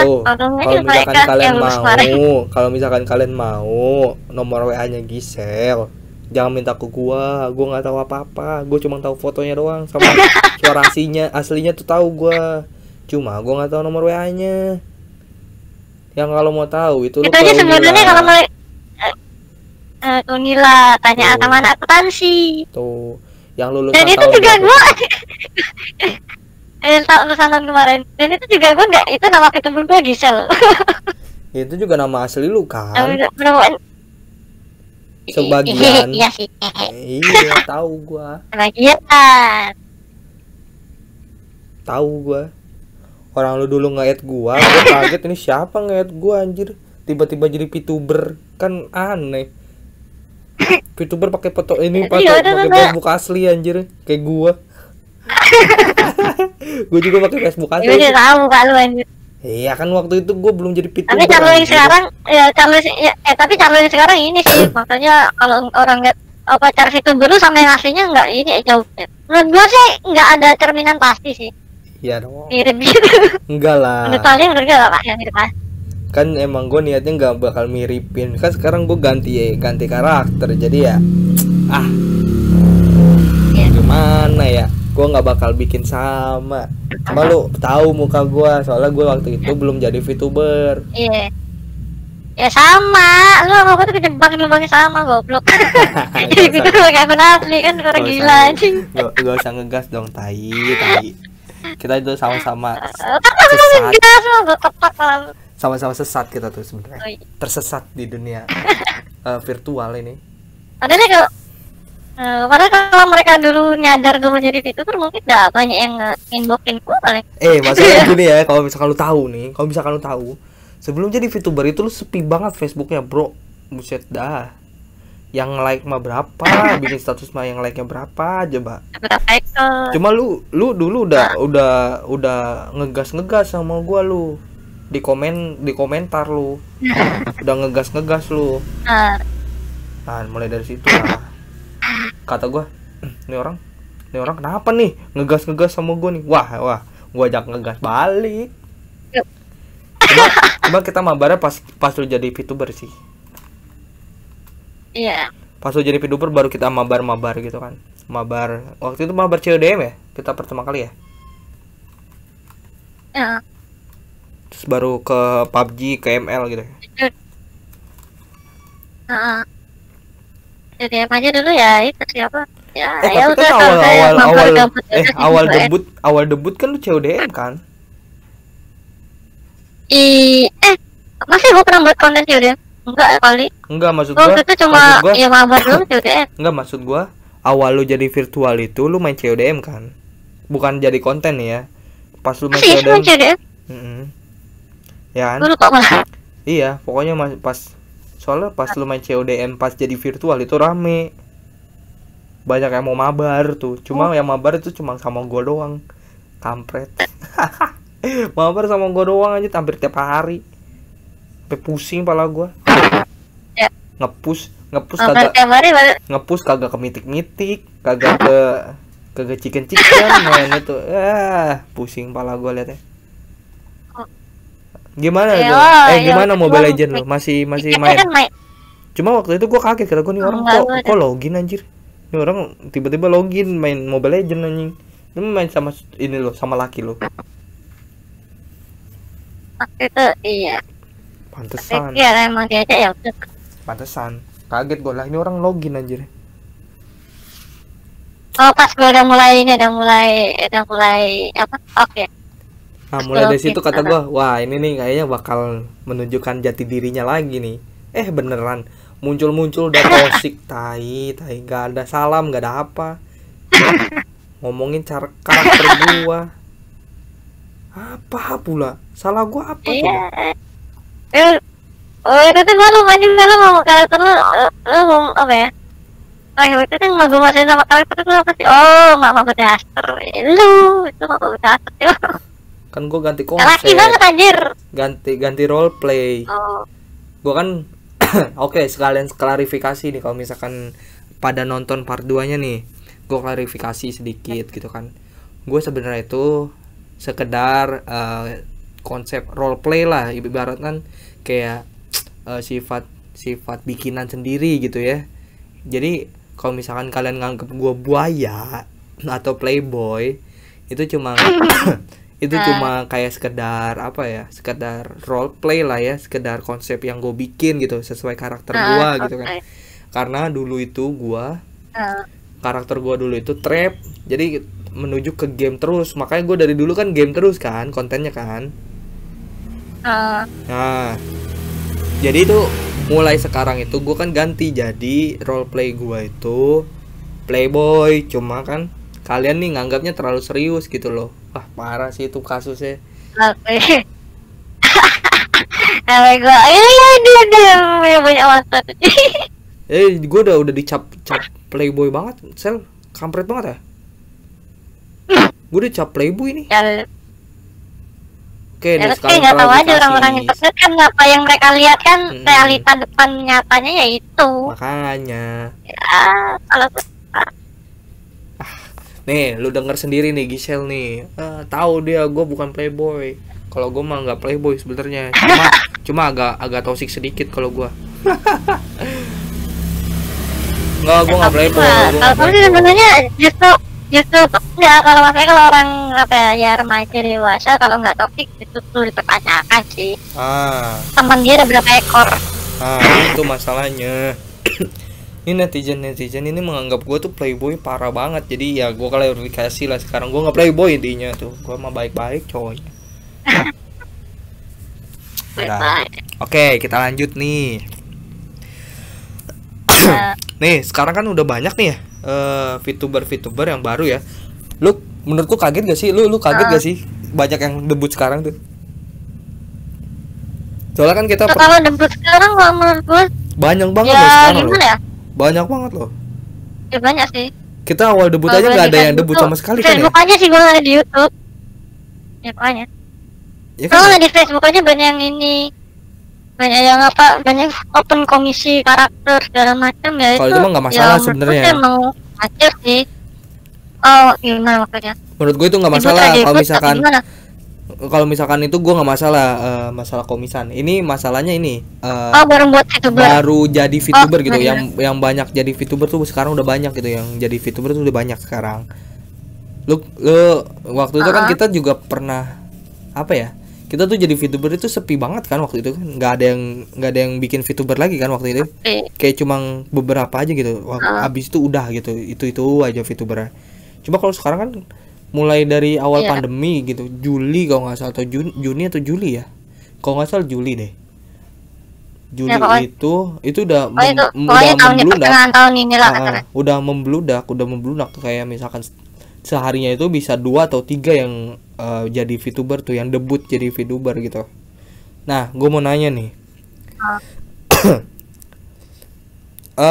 Kalau misalkan kalian mau nomor WA-nya Gisel, jangan minta ke gua nggak tahu apa-apa, gua cuma tahu fotonya doang sama suara aslinya tuh tahu gua, cuma gua nggak tahu nomor WA-nya. Yang kalau mau tahu itu lu aja sebenarnya kalau mau Unila tanya sama anak akuntansi tuh yang lulusan dan itu juga gua lulusan kemarin, dan itu juga gua nggak, itu nama VTuber gua Gisel. itu juga nama asli lu kan? Sebagian. Iya sih. Iya, tahu gua. Sebagian. Tahu gua. Orang lu dulu nge-add gua kaget ini siapa nge-add gua anjir. Tiba-tiba jadi VTuber, kan aneh. VTuber pakai foto ini pakai Facebook asli anjir, kayak gua. Gua juga pakai Facebook asli. Iya, tahu Kak lu anjir. Iya kan waktu itu gue belum jadi VTuber. Tapi calon yang sekarang tapi calon yang sekarang ini sih maksudnya kalau orang nggak cara VTuber lu sama yang aslinya nggak ini jauh. Menurut gue sih nggak ada cerminan pasti sih. Iya dong. Mirip gitu. Enggak lah. Menurut gue nggak pak yang mirip pasti. Kan emang gue niatnya nggak bakal miripin. Kan sekarang gue ganti karakter jadi ya. Gimana ya? Gue nggak bakal bikin sama. Cuma lu tahu muka gue, soalnya gue waktu itu belum jadi VTuber. Iya. Ya sama, lu sama gue tuh kejebak sama goblok. Jadi gitu kayak benar asli kan orang gila anjing. Gak usah ngegas dong, tai. Kita itu sama-sama sama-sama sesat kita tuh sebenarnya. Tersesat di dunia virtual ini. Ada nih kalau padahal kalau mereka dulu nyadar gue menjadi VTuber mungkin udah banyak yang inboxin gue paling. Masalahnya gini ya, kalau misalkan lu tahu, sebelum jadi VTuber itu lu sepi banget Facebooknya, bro. Buset dah. Yang like mah berapa, bikin status mah yang like-nya berapa aja, Mbak. Cuma lu dulu udah ngegas sama gua lu. Di komentar lu. Udah ngegas lu. Nah, mulai dari situ lah. Kata gua, ini orang kenapa nih ngegas sama gua nih? Wah, gua ajak ngegas balik. Cuma kita mabarnya pas lu jadi VTuber sih. Iya. Pas lu jadi VTuber baru kita mabar gitu kan. Mabar. Waktu itu mabar CODM ya? Kita pertama kali ya? Iya. Terus baru ke PUBG, ke ML gitu. CODM aja dulu ya, itu siapa? Ya, tapi kan awal debut kan lu CODM kan? Masih gua pernah buat konten CODM? Enggak kali. Enggak, maksud gua itu cuma ya mabar dulu CODM. Enggak, maksud gua awal lu jadi virtual itu lu main CODM kan? Bukan jadi konten ya. Pas lu main CODM. Ya kan? Iya, pokoknya soalnya pas lu main CODM pas jadi virtual itu rame. Banyak yang mau mabar tuh. Cuma yang mabar itu cuma sama gua doang. Kampret. Mabar sama gua doang aja hampir tiap hari. Sampai pusing pala gua. Ya. Ngepus kagak ke mitik, kagak ke chicken main itu. Pusing pala gua liatnya. Gimana lu? Gimana Mobile Legend lu? Masih main? Cuma waktu itu gua kaget, kata gua nih orang kok login anjir. Ini orang tiba-tiba login main Mobile Legend anjing. Lu main sama ini lo, sama laki lo. Itu iya. Pantesan. Iya, emang dia aja ya udah. Pantesan. Kaget gue lah, ini orang login anjir. Oh, pas gue udah mulai apa? Oke. Nah, mulai dari situ kata gue, wah ini nih kayaknya bakal menunjukkan jati dirinya lagi nih. Beneran muncul udah toxic, tai gak ada salam, gak ada apa. Ngomongin karakter gua. Apa pula? Salah gua apa tuh? Itu tuh gua lupa juga lu ngomong karakter lu ngomong apa ya? Itu tuh gua masukin sama karakter lu apa sih? Oh, Mama Bedaster. Lu, itu Mama Bedaster. Kan gua ganti konsep. Laki banget anjir. Ganti role play. Oh. Gua kan oke, sekalian klarifikasi nih kalau misalkan pada nonton part 2-nya nih. Gua klarifikasi sedikit gitu kan. Gue sebenarnya itu sekedar konsep role play lah, ibaratkan kayak sifat bikinan sendiri gitu ya. Jadi kalau misalkan kalian nganggep gue buaya atau playboy, itu cuma itu cuma kayak sekedar apa ya, sekedar role play lah ya, sekedar konsep yang gue bikin gitu sesuai karakter gue gitu kan. Karena dulu itu gue karakter gue dulu itu trap, jadi menuju ke game terus, makanya gue dari dulu kan game terus kan kontennya kan. Nah, jadi itu mulai sekarang itu gue kan ganti jadi role play gue itu playboy, cuma kan kalian nih nganggapnya terlalu serius gitu loh. Wah parah sih itu kasusnya. Oke. Gue dia banyak mantan. Gue udah dicap playboy banget, sel kampret banget ya. Gue udah cap playboy nih. Ya, Oke, ya nih sekarang nggak tahu aja klarifikasi. orang-orang internet kan apa yang mereka lihat kan realita depan nyatanya ya itu. Makanya Ya, kalau nih lu denger sendiri nih Giselle nih, tahu dia gue bukan playboy. Kalau gue mah nggak playboy sebenarnya, cuma agak toksik sedikit kalau gue. Nggak, gue nggak playboy. Kalau sih sebenarnya justru enggak, kalau maksudnya kalau orang apa ya remaja dewasa kalau nggak topik itu tuh dipertanyakan sih. Teman dia ada berapa ekor? Itu masalahnya. Ini netizen ini menganggap gue tuh playboy parah banget. Jadi ya gue klarifikasi lah sekarang, gue nggak playboy intinya tuh, gue mah baik-baik cowoknya. Udah. Oke, kita lanjut nih. Nih sekarang kan udah banyak nih ya VTuber yang baru ya. Lu menurutku kaget gak sih? Lu kaget gak sih banyak yang debut sekarang tuh? Soalnya kan kita kalau debut sekarang kalau menurut gue banyak banget ya, loh sekarang loh. Ya? Banyak banget loh. Ya banyak sih. Kita awal debut aja nggak ada yang debut sama sekali kan ya? Facebook aja sih gue nggak di YouTube. Ya banyak. Ya kan? Kalau di Facebook aja banyak yang ini, banyak yang apa, banyak open komisi karakter segala macam ya. Kalau itu mah nggak masalah ya, sebenarnya. Emang ajar sih. Oh gimana maksudnya? Menurut gue itu nggak masalah kalau misalkan itu gue nggak masalah masalah komisan. Ini masalahnya ini baru jadi VTuber gitu. Yang banyak jadi VTuber tuh sekarang udah banyak gitu, yang jadi VTuber tuh udah banyak sekarang. Lu waktu itu kan kita juga pernah apa ya? Kita tuh jadi VTuber itu sepi banget kan waktu itu kan, nggak ada yang bikin VTuber lagi kan waktu itu. Kayak cuma beberapa aja gitu. Abis itu udah gitu, itu aja VTuber. Coba kalau sekarang kan mulai dari awal pandemi gitu, Juli kalau nggak salah, atau Juni atau Juli ya, kalau nggak salah Juli deh. Juli ya, itu udah udah membludak kayak misalkan seharinya itu bisa 2 atau 3 yang jadi VTuber tuh, yang debut jadi VTuber gitu. Nah, gue mau nanya nih,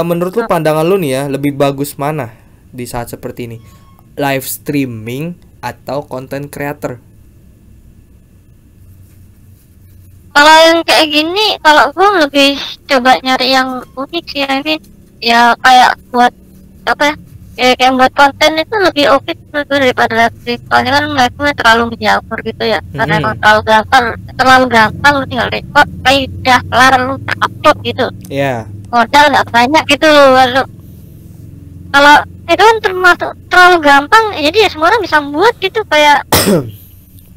menurut lu pandangan lu nih ya, lebih bagus mana di saat seperti ini? Live streaming atau content creator? Kalau yang kayak gini, kalau gue lebih coba nyari yang unik sih, ya kayak buat apa ya, kayak buat konten itu lebih oke daripada live stream. Soalnya kan live stream terlalu menjamur gitu ya, karena emang terlalu gampang lu tinggal record, kayak udah kelar lu upload gitu. Iya. Modal nggak banyak gitu loh. Kalau itu kan termasuk terlalu gampang, jadi ya semua orang bisa buat gitu, kayak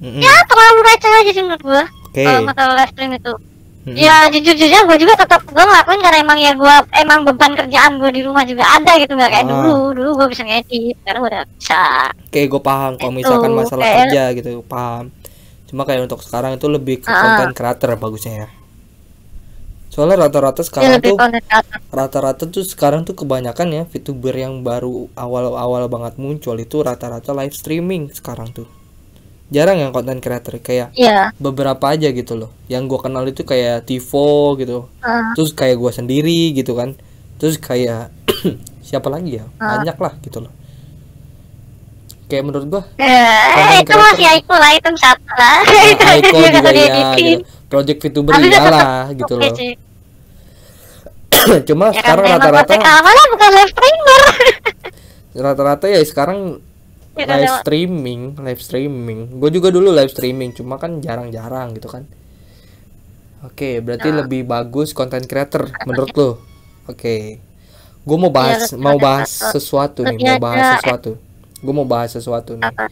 ya terlalu receh aja sih menurut gua. Kalau masalah live stream itu, ya jujur-jujurnya gua juga tetap gua ngelakuin karena emang beban kerjaan gua di rumah juga ada gitu, nggak kayak dulu gua bisa ngedit, sekarang udah bisa. Kayak gua paham kalau misalkan masalah kerja gitu, paham. Cuma kayak untuk sekarang itu lebih ke content creator bagusnya ya. Soalnya rata-rata sekarang tuh sekarang tuh kebanyakan ya VTuber yang baru awal banget muncul itu rata-rata live streaming sekarang tuh. Jarang yang content creator, kayak beberapa aja gitu loh. Yang gua kenal itu kayak Tivo gitu. Terus kayak gua sendiri gitu kan. Terus kayak siapa lagi ya? Banyak lah gitu loh. Kayak menurut gua itu masih Aiko lah, itu satu lah. Aiko juga ya gitu. Project VTuber iyalah gitu loh. Cuma Ya kan sekarang emang rata-rata konten keamanan bukan live streamer. rata-rata ya sekarang Ya kan emang. live streaming. Gue juga dulu live streaming, cuma kan jarang-jarang gitu kan. Oke, berarti Nah, lebih bagus content creator menurut lo? Oke, gue mau iya bahas lebih konten kreator. sesuatu nih, Lebih mau ada bahas sesuatu. Gue mau bahas sesuatu nih. apa?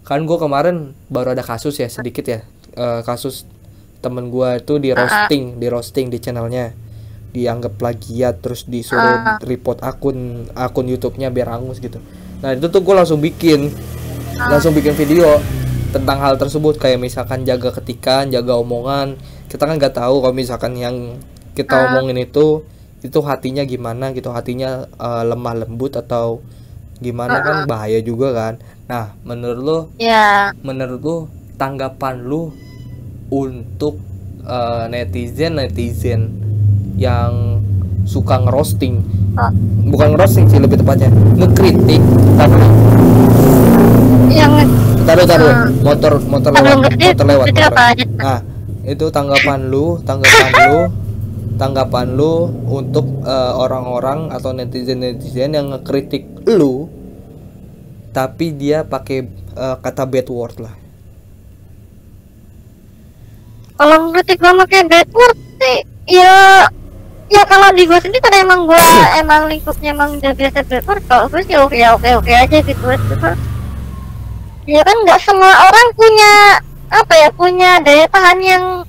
Kan gue kemarin baru ada kasus ya sedikit ya. Kasus temen gue itu di roasting di channelnya, dianggap plagiat, terus disuruh report akun YouTube-nya biar hangus gitu. Nah itu tuh gue langsung bikin video tentang hal tersebut, kayak misalkan jaga ketikan, jaga omongan. Kita kan nggak tahu kalau misalkan yang kita omongin itu hatinya gimana gitu, hatinya lemah lembut atau gimana, kan bahaya juga kan. Nah menurut lo Ya, tanggapan lu untuk netizen yang suka ngerosting, oh, bukan ngerosting sih lebih tepatnya ngekritik, tapi yang taruh belum ngerti motor lewat. itu apa aja? Nah itu tanggapan lu untuk orang-orang atau netizen yang ngekritik lu tapi dia pakai kata bad word lah. Kalau ngerti gue pakai bad word sih, ya kalau di gue sendiri kan emang gue emang lingkupnya emang udah biasa bad word. Kalau gue sih oke aja gitu. Ya kan nggak semua orang punya punya daya tahan yang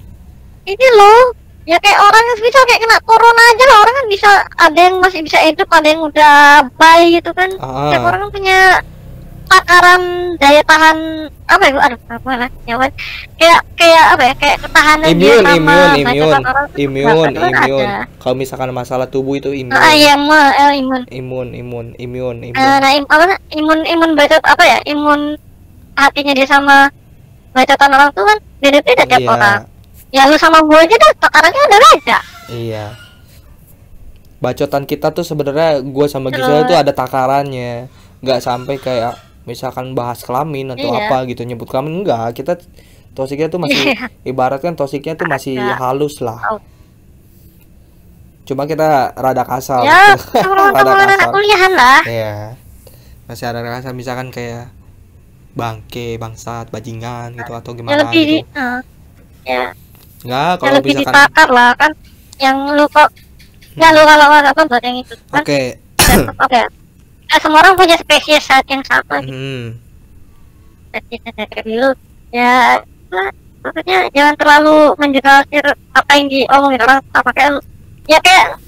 ini loh. Ya kayak orang yang bisa kayak kena corona aja lah, orang kan bisa, ada yang masih bisa hidup, ada yang udah bye gitu kan. Setiap orang kan punya takaran daya tahan kayak ketahanan dia sama bacotan orang tuh kan ada. Kalau misalkan masalah tubuh itu imun. Imun. Nah, imun bacot imun hatinya dia sama bacotan orang tuh kan beda-beda tiap orang. Ya lu sama gue aja dah takarannya udah beda. Iya. Bacotan kita tuh sebenarnya gue sama Gisel tuh ada takarannya. Nggak sampai kayak misalkan bahas kelamin atau apa gitu, nyebut kelamin enggak. Kita tosiknya tuh masih ibaratkan tosiknya tuh masih halus lah. Cuma kita rada kasar. Ya, rada kasar. Kuliahan lah. Iya. Masih ada kasar, misalkan kayak bangke, bangsat, bajingan gitu atau gimana gitu. Ya. Enggak, kalau lebih misalkan ditakar lah kan, yang lu kok lu kalau apa buat yang itu kan. Oke. Semua orang punya spesies saat yang sama gitu. Spesiesnya kayak dulu ya, maksudnya jangan terlalu menjelaskan apa yang diomongin orang apa kayak lu. Ya kayak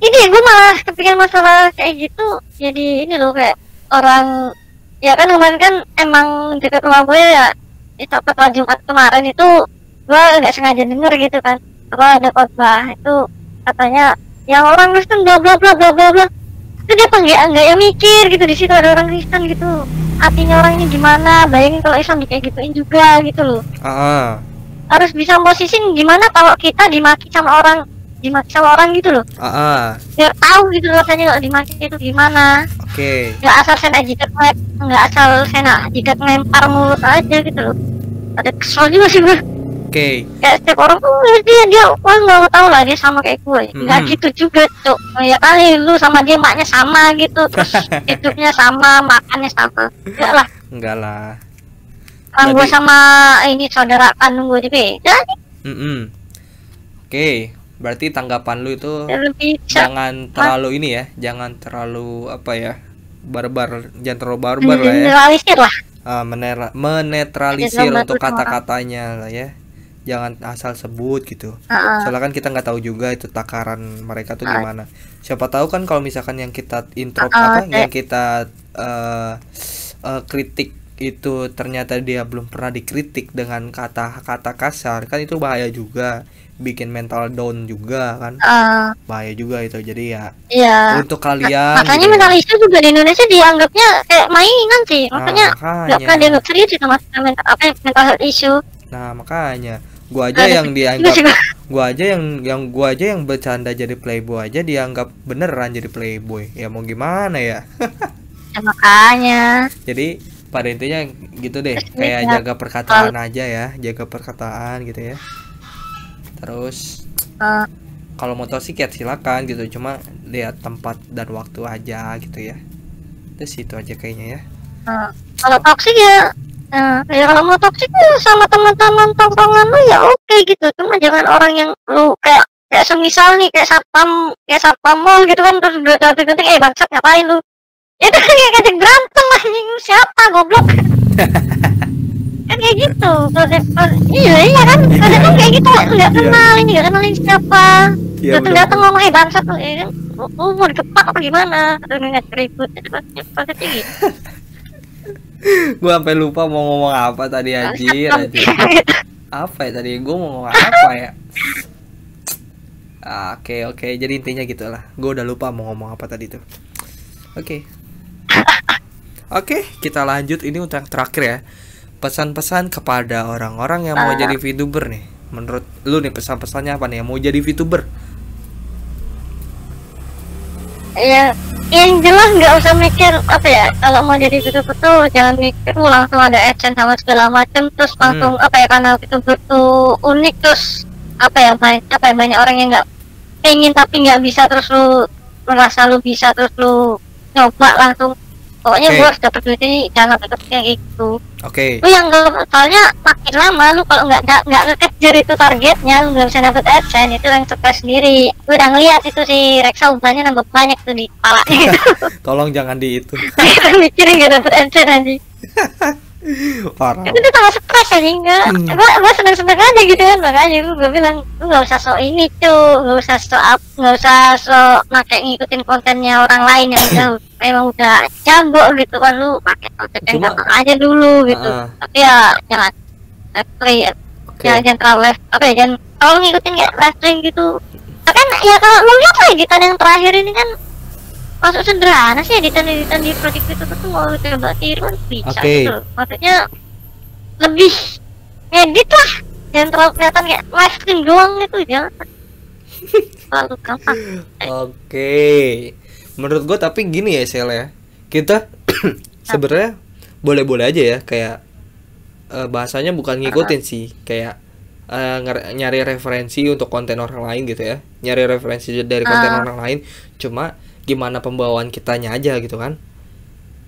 ini gue malah kepikiran masalah kayak gitu, jadi ini loh kayak orang ya kan kemarin kan emang dekat rumah gue ya, di Sabtu Jumat kemarin itu gue nggak sengaja denger gitu kan, apa ada khotbah itu katanya yang orang Kristen bla bla bla bla bla bla, itu dia nggak yang mikir gitu, di situ ada orang Kristen gitu, hatinya orang ini gimana, bayangin kalau Islam kayak gituin juga gitu loh. Harus bisa posisin gimana kalau kita dimaki sama orang gitu loh. Biar tahu gitu rasanya kalau dimaki itu gimana. Nggak asal sena jidat ngelempar mulut aja gitu loh. Ada kesel juga sih gue. Kayak setiap orang tuh dia nggak tahu lah dia sama kayak gue. Nggak gitu juga tuh. Ya kali lu sama dia maknya sama gitu, terus hidupnya sama, makannya sama. Enggak lah. Kan gue sama ini saudara kandung gue juga beda nih. Berarti tanggapan lu itu jangan terlalu ini ya, jangan terlalu barbar, jangan terlalu barbar lah ya. Menetralisir lah. Menetralisir untuk kata-katanya lah ya. Jangan asal sebut gitu. Soalnya kan kita nggak tahu juga itu takaran mereka tuh gimana. Siapa tahu kan kalau misalkan yang kita yang kita kritik itu ternyata dia belum pernah dikritik dengan kata-kata kasar, kan itu bahaya juga, bikin mental down juga kan. Bahaya juga itu. Jadi ya untuk kalian makanya gitu, mental issue juga di Indonesia dianggapnya kayak mainan sih, makanya nggak pernah dianggap serius itu mental health issue. Nah makanya gua aja yang dianggap gua aja yang bercanda jadi playboy aja dianggap beneran jadi playboy, ya mau gimana ya. Ya makanya jadi pada intinya gitu deh, kayak jaga perkataan aja ya, jaga perkataan gitu ya. Terus kalau mau toksik ya silakan gitu, cuma lihat tempat dan waktu aja gitu ya. Terus itu aja kayaknya ya. Kalau toksik ya, ya kalau mau toksik ya sama teman-teman tongkrongan lu ya oke gitu, cuma jangan orang yang lu kayak semisal nih kayak satpam mall gitu kan, terus udah ganti bangsat ngapain lu, itu kan kayak ngajak berantem anjing, lu siapa goblok. Kan kayak gitu. Iya kan kadang kan kayak gitu, nggak kenal ini, nggak kenal ini siapa, datang ngomong bangsat lu, ya kan lu mau dikepak apa gimana, terus ngajak ribut pasti gitu. Gue sampai lupa mau ngomong apa tadi, anjir. Apa ya tadi gue mau ngomong apa ya? Oke, jadi intinya gitulah. Gue udah lupa mau ngomong apa tadi tuh. Oke, kita lanjut. Ini untuk yang terakhir ya. Pesan-pesan kepada orang-orang yang mau jadi VTuber nih. Menurut lu nih pesan-pesannya apa nih yang mau jadi VTuber? Ya, yang jelas nggak usah mikir apa ya, kalau mau jadi VTuber tuh jangan mikir langsung ada AdSense sama segala macam, terus langsung apa ya, karena VTuber tuh unik, terus banyak orang yang nggak pengen tapi nggak bisa, terus lu merasa lu bisa, terus lu nyoba langsung, pokoknya gue harus dapet duit ini, jangan dapet kayak gitu. Lu yang nggak, soalnya makin lama lu kalau nggak kekejar itu targetnya, lu nggak bisa dapet AdSense, itu yang stres sendiri. Gue udah ngeliat itu si Reksa ubannya nambah banyak tuh di kepala gitu. Tolong jangan di itu. Mikirin nggak dapet AdSense anjing. Parah. Itu tambah stres aja, enggak. Gue seneng-seneng aja gitu kan, makanya gue bilang lu nggak usah so ini tuh, nggak usah so pakai ngikutin kontennya orang lain yang emang udah jago gitu kan, lu pakai konten yang gampang aja dulu gitu. Tapi ya jangan jangan terlalu jangan kalau ngikutin kayak live stream gitu. Kan ya kalau lu lihat lah editan yang terakhir ini kan masuk sederhana sih, editan di project itu tuh mau coba tiru bisa gitu. Maksudnya lebih edit lah, jangan terlalu kelihatan kayak live stream doang gitu, jangan terlalu gampang. Menurut gue tapi gini ya Sel ya, kita sebenarnya boleh-boleh aja ya, kayak bahasanya bukan ngikutin sih, kayak nyari referensi untuk konten orang lain gitu ya, nyari referensi dari konten orang lain, cuma gimana pembawaan kitanya aja gitu kan.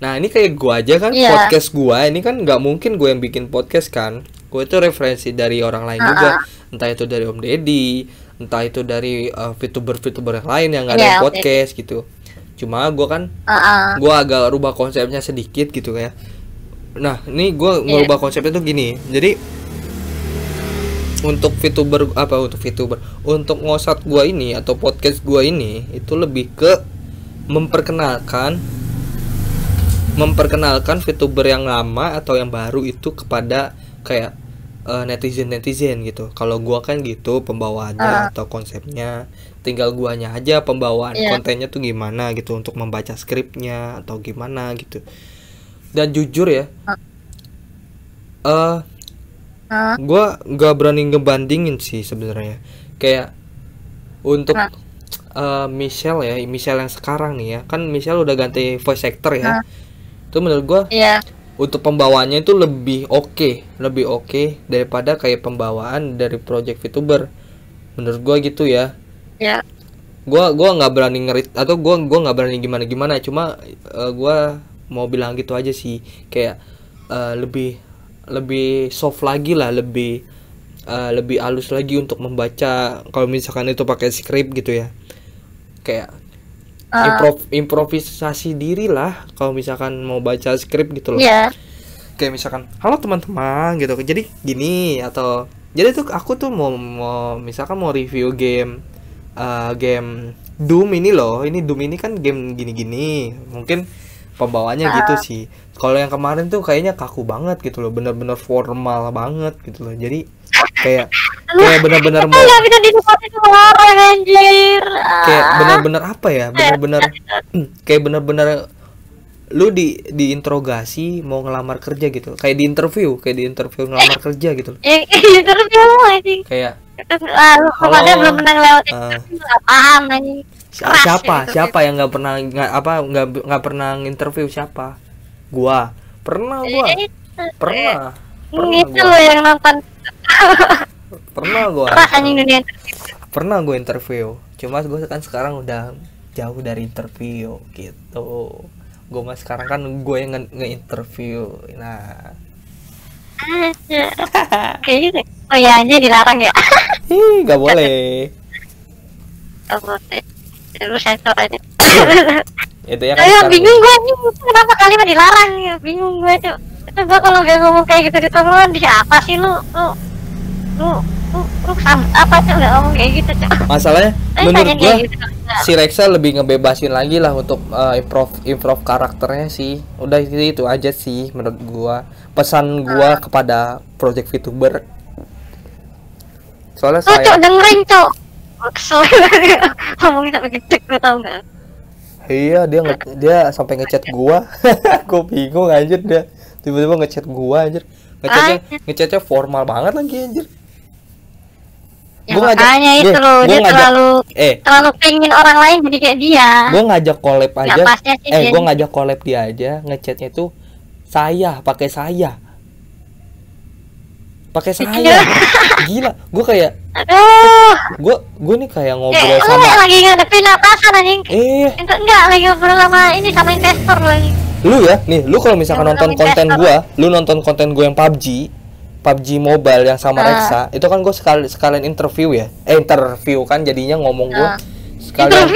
Nah ini kayak gue aja kan, podcast gue ini kan nggak mungkin gue yang bikin podcast kan, gue itu referensi dari orang lain juga, entah itu dari Om Deddy, entah itu dari VTuber yang lain yang nggak ada podcast gitu. Cuma gue kan gue agak rubah konsepnya sedikit gitu ya. Nah ini gue merubah konsepnya tuh gini, jadi untuk ngosat gue ini atau podcast gue ini itu lebih ke memperkenalkan VTuber yang lama atau yang baru itu kepada kayak netizen gitu. Kalau gua kan gitu pembawaannya atau konsepnya, tinggal guanya aja pembawaan kontennya tuh gimana gitu, untuk membaca skripnya atau gimana gitu. Dan jujur ya, gua nggak berani ngebandingin sih sebenarnya. Kayak untuk Michelle yang sekarang nih ya, kan Michelle udah ganti voice actor ya. Itu menurut gua untuk pembawaannya itu lebih oke daripada kayak pembawaan dari project VTuber. Menurut gua gitu ya. Gua nggak berani ngerit atau gua nggak berani gimana, cuma gua mau bilang gitu aja sih, kayak lebih soft lagi lah, lebih halus lagi untuk membaca kalau misalkan itu pakai script gitu ya. Kayak improvisasi diri lah kalau misalkan mau baca skrip gitu loh. Kayak misalkan halo teman-teman gitu, jadi gini, atau jadi tuh aku tuh mau misalkan mau review game Doom ini loh, ini Doom ini kan game gini-gini, mungkin pembawaannya gitu sih. Kalau yang kemarin tuh kayaknya kaku banget gitu loh, bener-bener formal banget gitu loh, jadi kayak benar-benar mau bisa dinikmatin orang anjir. Kayak benar-benar apa ya? Benar-benar kayak benar-benar lu diinterogasi mau ngelamar kerja gitu. Kayak di interview ngelamar kerja gitu. Interview anjing. Kayak kemarin belum pernah ngelewatin, enggak paham anjing. Siapa yang nggak pernah interview siapa? Gua. Pernah. Itu loh yang nonton. Pernah gua. Anjing dunia. pernah gue interview, cuma gue kan sekarang udah jauh dari interview gitu. Gue mah sekarang kan gue yang nge-interview. Nah, Aja. Kayaknya oh ya aja dilarang ya. nggak boleh. Gak boleh. Terus sensor aja. Itu ya kan Ayo sekarang bingung gue nih kenapa kalimat dilarang ya, bingung gue tuh. Itu gue kalau gak ngomong kayak gitu di teman di siapa sih lu apa tuh gak ngomong kayak gitu tuh. masalahnya menurut Tanya gue kayak gitu. si Rexa lebih ngebebasin lagi lah untuk improve karakternya sih. Udah itu aja sih menurut gua. Pesan gua kepada project VTuber. Soalnya Cok saya dengerin cok. Kesel ngomongin sampai gede gue tau gak. iya dia sampai ngechat gua. Gua bingung anjir, dia tiba-tiba ngechat gua anjir. Ngechatnya formal banget lagi anjir. Ya makanya itu loh, dia terlalu pengen orang lain jadi kayak dia. Gue ngajak collab aja. Gue ngajak collab dia aja, ngechatnya tuh pakai saya. Gila, gue kayak aduh. Gue nih kayak ngobrol sama lagi ngadepin atasan anjing. Enggak lagi ngobrol sama investor lagi. Lu ya, nih lu kalau misalkan nonton konten gue yang PUBG Mobile yang sama Rexa, itu kan gue sekalian interview ya. Interview kan jadinya ngomong gue sekalian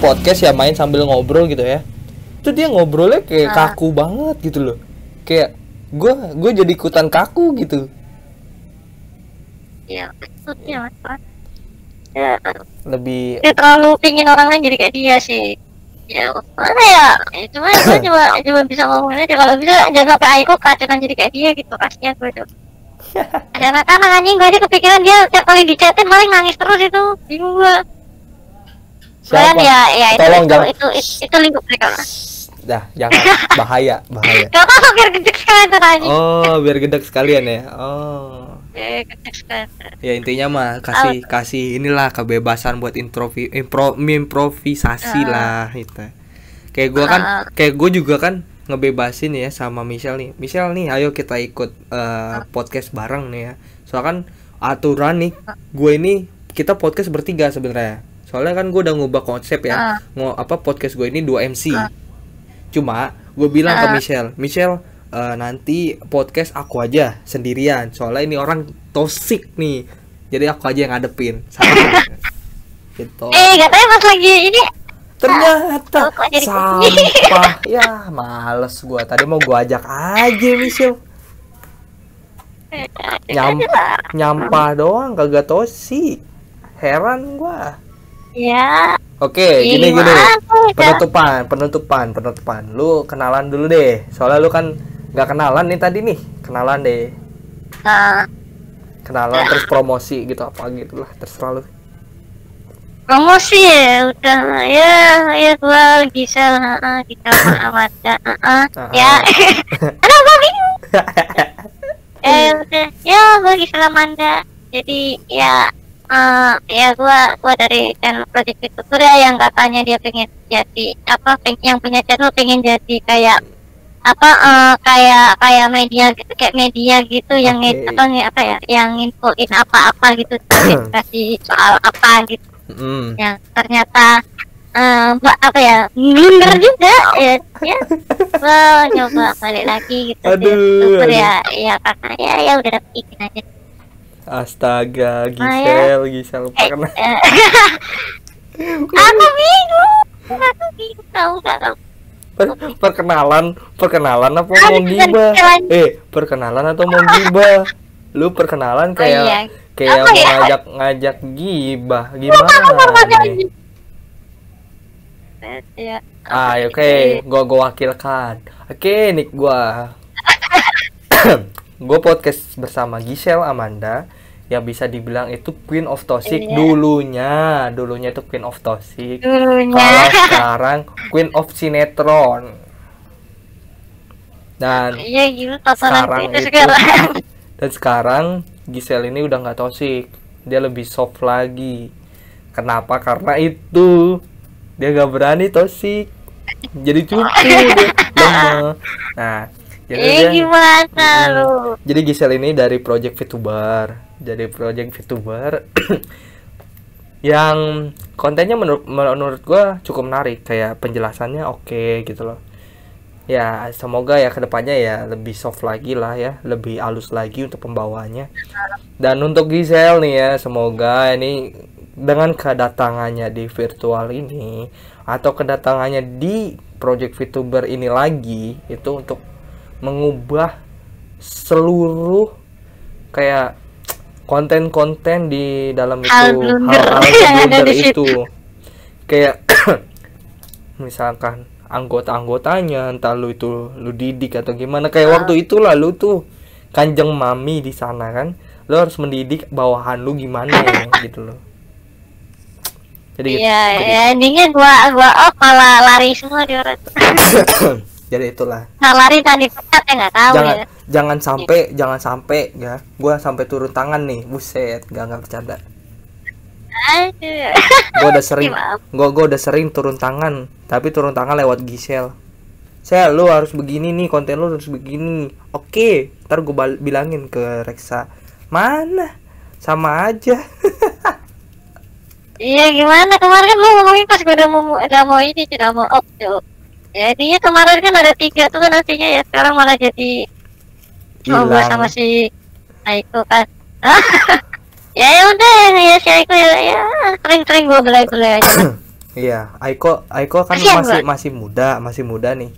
podcast ya, main sambil ngobrol gitu ya. Itu dia ngobrolnya kayak kaku banget gitu loh. Kayak gue jadi ikutan kaku gitu. Iya, maksudnya ya, lebih dia terlalu pingin orang lain jadi kayak dia sih. Ya mana ya, cuma gue coba bisa ngomongin aja, kalau bisa jangan sampai aku keracunan jadi kayak dia gitu, kasihan gue tuh. Ada anak anjing gue aja kepikiran dia tiap kali dichatin paling nangis terus, itu bingung gue. siapa? Ya Tolong itu lingkup mereka. Dah, jangan bahaya. Gak apa-apa biar gede sekalian tuh anjing. Oh, biar gede sekalian ya. Oh. Gede sekalian. Ya intinya mah kasih inilah kebebasan buat improvisasi lah itu. Kayak gue kan, kayak gue juga kan ngebebasin ya sama Michelle nih, ayo kita ikut podcast bareng nih ya. Soalnya kan aturan nih, gue ini kita podcast bertiga sebenarnya. Soalnya kan gue udah ngubah konsep ya, podcast gue ini 2 MC. Cuma gue bilang ke Michelle, nanti podcast aku aja sendirian, soalnya ini orang toxic nih, jadi aku aja yang ngadepin gitu. Katanya pas lagi ini ternyata sampah. Ya males gue, tadi mau gue ajak aja Michelle, nyampah doang kagak toxic, heran gue. Ya. Oke, gini. Penutupan. Lu kenalan dulu deh. Soalnya lu kan nggak kenalan nih tadi nih. Kenalan deh. Kenalan terus promosi gitu apa gitu lah, terserah lu. Promosi ya udah ya gua bisa kita amat ya. Aduh gua bingung. Udah ya gua bisa Amanda. Jadi ya gua dari channel Project VTuber ya, yang katanya dia pengen jadi yang punya channel pengen jadi kayak kayak media gitu, yang yang infoin apa gitu, kasih soal apa gitu. Yang ternyata blunder juga ya nyoba balik lagi gitu. Aduh. Ya karena ya udah dapet izin aja. Astaga, Giselle pernah. Aku bingung tahu nggak? Perkenalan apa mau gibah? Perkenalan atau mau gibah? Lu perkenalan kayak mau ngajak gibah gimana nih? Oke, gua wakilkan. Oke, nih gua podcast bersama Giselle Amanda, yang bisa dibilang itu Queen of Toxic. Dulunya itu Queen of Toxic. Kalau sekarang Queen of Sinetron. Dan sekarang Giselle ini udah nggak toxic, dia lebih soft lagi. Kenapa? Karena itu dia nggak berani toxic, jadi cupu dia lemah. Nah, Gimana lu? Jadi Gisel ini dari project VTuber, yang kontennya menurut gua cukup menarik, kayak penjelasannya oke gitu loh. Ya semoga ya kedepannya ya lebih soft lagi lah ya, lebih halus lagi untuk pembawaannya. Dan untuk Gisel nih ya, semoga ini dengan kedatangannya di virtual ini atau kedatangannya di project VTuber ini lagi, itu untuk mengubah seluruh kayak konten-konten di dalam itu, hal-hal blunder itu, kayak misalkan anggota-anggotanya entah lu itu lu didik atau gimana, kayak waktu itu lah lu tuh kanjeng mami di sana kan, lu harus mendidik bawahan lu gimana ya gitu loh. Jadi ya endingnya gua malah lari semua di orang. Jadi itulah. Nah, lari tadi pecat ya nggak tahu ya. Jangan sampai ya gua sampai turun tangan nih, buset, nggak bercanda. Aduh. Gua udah sering turun tangan, tapi turun tangan lewat Gisel. Lu harus begini nih, konten lu harus begini. Oke, ntar gua bilangin ke Reksa. Mana? Sama aja. Iya, gimana kemarin kan lu ngomongin pas gue udah mau ini tidak mau off tuh. Jadinya kemarin kan ada 3 tuh kan nantinya ya, sekarang malah jadi cuma gue sama si Aiko kan. Ya udah ya si Aiko ya sering gue belai aja. Iya, Aiko kan masih muda nih.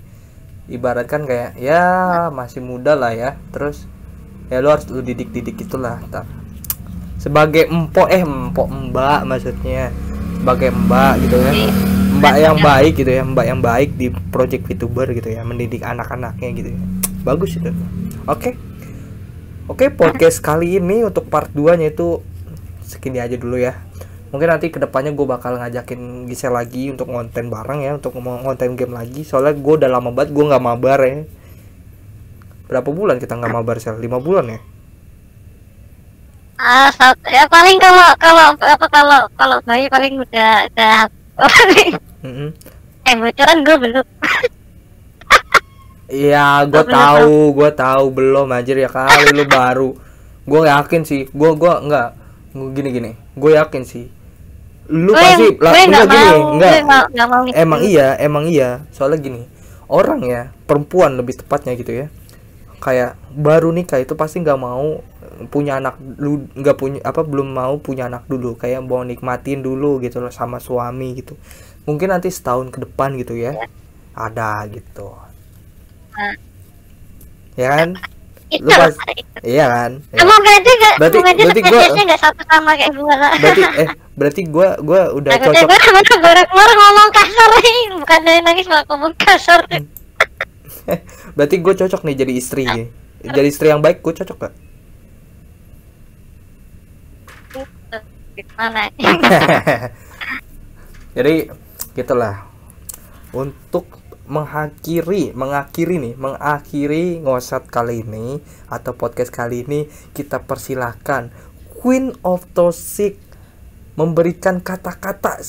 Ibaratkan kayak ya masih muda lah ya. Terus ya lu harus didik itulah. Sebagai mbak maksudnya, sebagai mbak gitu ya, mbak yang baik gitu ya, mbak yang baik di project VTuber gitu ya, mendidik anak-anaknya gitu ya, bagus itu. Oke, podcast kali ini untuk part 2 nya itu segini aja dulu ya. Mungkin nanti kedepannya gue bakal ngajakin Gisel lagi untuk konten bareng ya, untuk ngonten game lagi, soalnya gue udah lama banget gue nggak mabar ya. Berapa bulan kita nggak mabar, Sel? 5 bulan ya? Ya paling kalau bayi paling udah bocoran gue belum. Iya, gue tahu belum anjir ya kali lu baru. Gue yakin sih, gue enggak gini. Gue yakin sih. Lu pasti Emang iya. Soalnya gini, orang ya, perempuan lebih tepatnya gitu ya. Kayak baru nikah itu pasti nggak mau punya anak, belum mau punya anak dulu, kayak mau nikmatin dulu gitu loh sama suami gitu. Mungkin nanti setahun ke depan gitu ya ada gitu ya kan. Lu iya kan ya. Berarti gue nggak satu sama kayak gue lah. berarti gue udah cocok. Gue ngomong kasar nih, bukan dari nangis malah ngomong kasar. Berarti gue cocok nih jadi istri yang baik. Gue cocok gak? Gimana? Jadi gitulah, untuk mengakhiri ngosat kali ini atau podcast kali ini, kita persilahkan Queen of Toxic memberikan kata-kata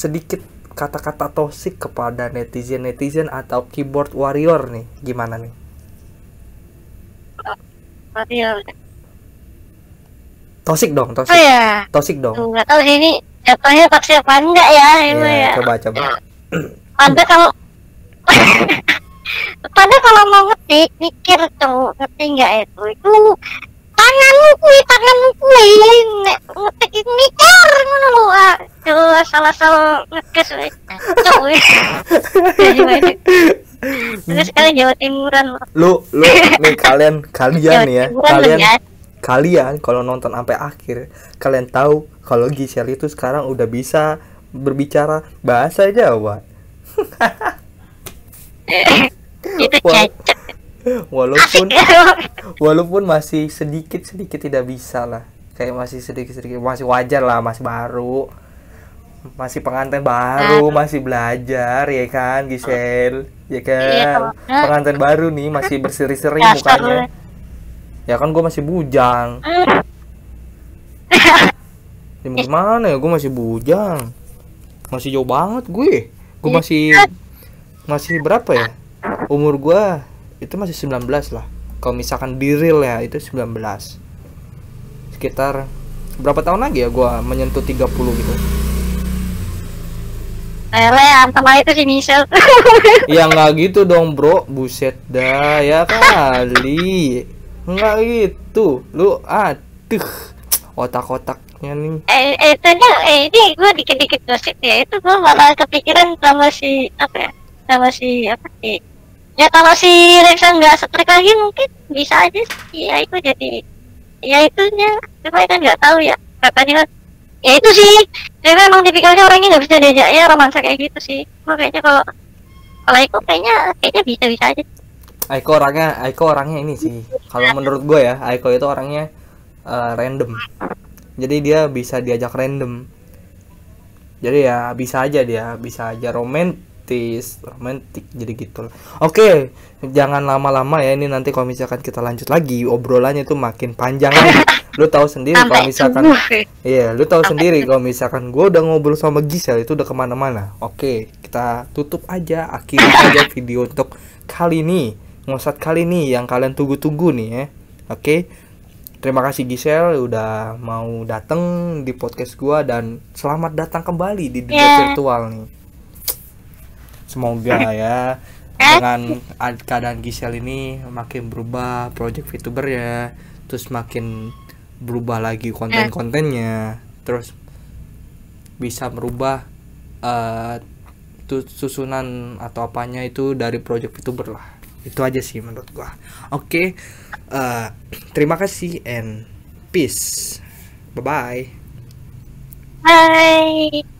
toxic kepada netizen atau keyboard warrior nih. Gimana nih? Warrior. Toxic dong. Nggak tahu sih ini jatuhnya toxic apa enggak ya ini ya. Coba. Pada kalau mau ngetik mikir tuh, ngerti nggak itu tanganmu ngetik mikir ngono lu. Aduh, salah ngegas terus kalian Jawa Timuran lu nih kalian ya, kalian kalau nonton sampai akhir, kalian tahu kalau Gisel itu sekarang udah bisa berbicara bahasa Jawa. Itu cacat. Walaupun masih sedikit tidak bisa lah, kayak masih sedikit masih wajar lah, masih baru, masih pengantin baru, masih belajar ya kan Gisel, ya kan, pengantin baru nih, masih berseri-seri mukanya. Ya kan gue masih bujang. Gimana ya, gue masih bujang, masih jauh banget gue masih berapa ya umur gue, itu masih 19 lah, Kalau misalkan di real ya itu 19. Sekitar berapa tahun lagi ya gua menyentuh 30 gitu. Sama itu si Michelle. Ya nggak gitu dong bro, buset dah ya kali. Nggak gitu, lu aduh otak-otaknya nih. Ini gue dikit-dikit gosip ya, itu gue malah kepikiran sama si apa ya, sama si apa sih, ya kalau si Rexa nggak strike lagi mungkin bisa aja sih ya itu jadi ya itunya, cuma kan nggak tahu ya katanya kan ya itu sih, dia memang tipikalnya orangnya nggak bisa diajak ya romansa kayak gitu sih. Makanya kalau itu kayaknya bisa aja. Aiko orangnya ini sih. Kalau menurut gue ya, Aiko itu orangnya random. Jadi dia bisa diajak random. Jadi ya bisa aja romantik jadi gitu. Oke, jangan lama-lama ya, ini nanti kalau misalkan kita lanjut lagi obrolannya tuh makin panjang lagi. Lu tahu sendiri kalau misalkan lu tahu sendiri kalau misalkan gue udah ngobrol sama Gisel itu udah kemana-mana. Oke, kita tutup aja, akhiri aja video untuk kali ini, ngosat kali ini yang kalian tunggu-tunggu nih ya. Oke, terima kasih Gisel udah mau datang di podcast gua dan selamat datang kembali di dunia virtual nih. Semoga ya dengan keadaan Gisel ini makin berubah project VTuber ya, terus makin berubah lagi konten-kontennya, terus bisa merubah susunan atau apanya itu dari project VTuber lah. Itu aja sih menurut gua. Oke, terima kasih and peace. Bye bye. Bye.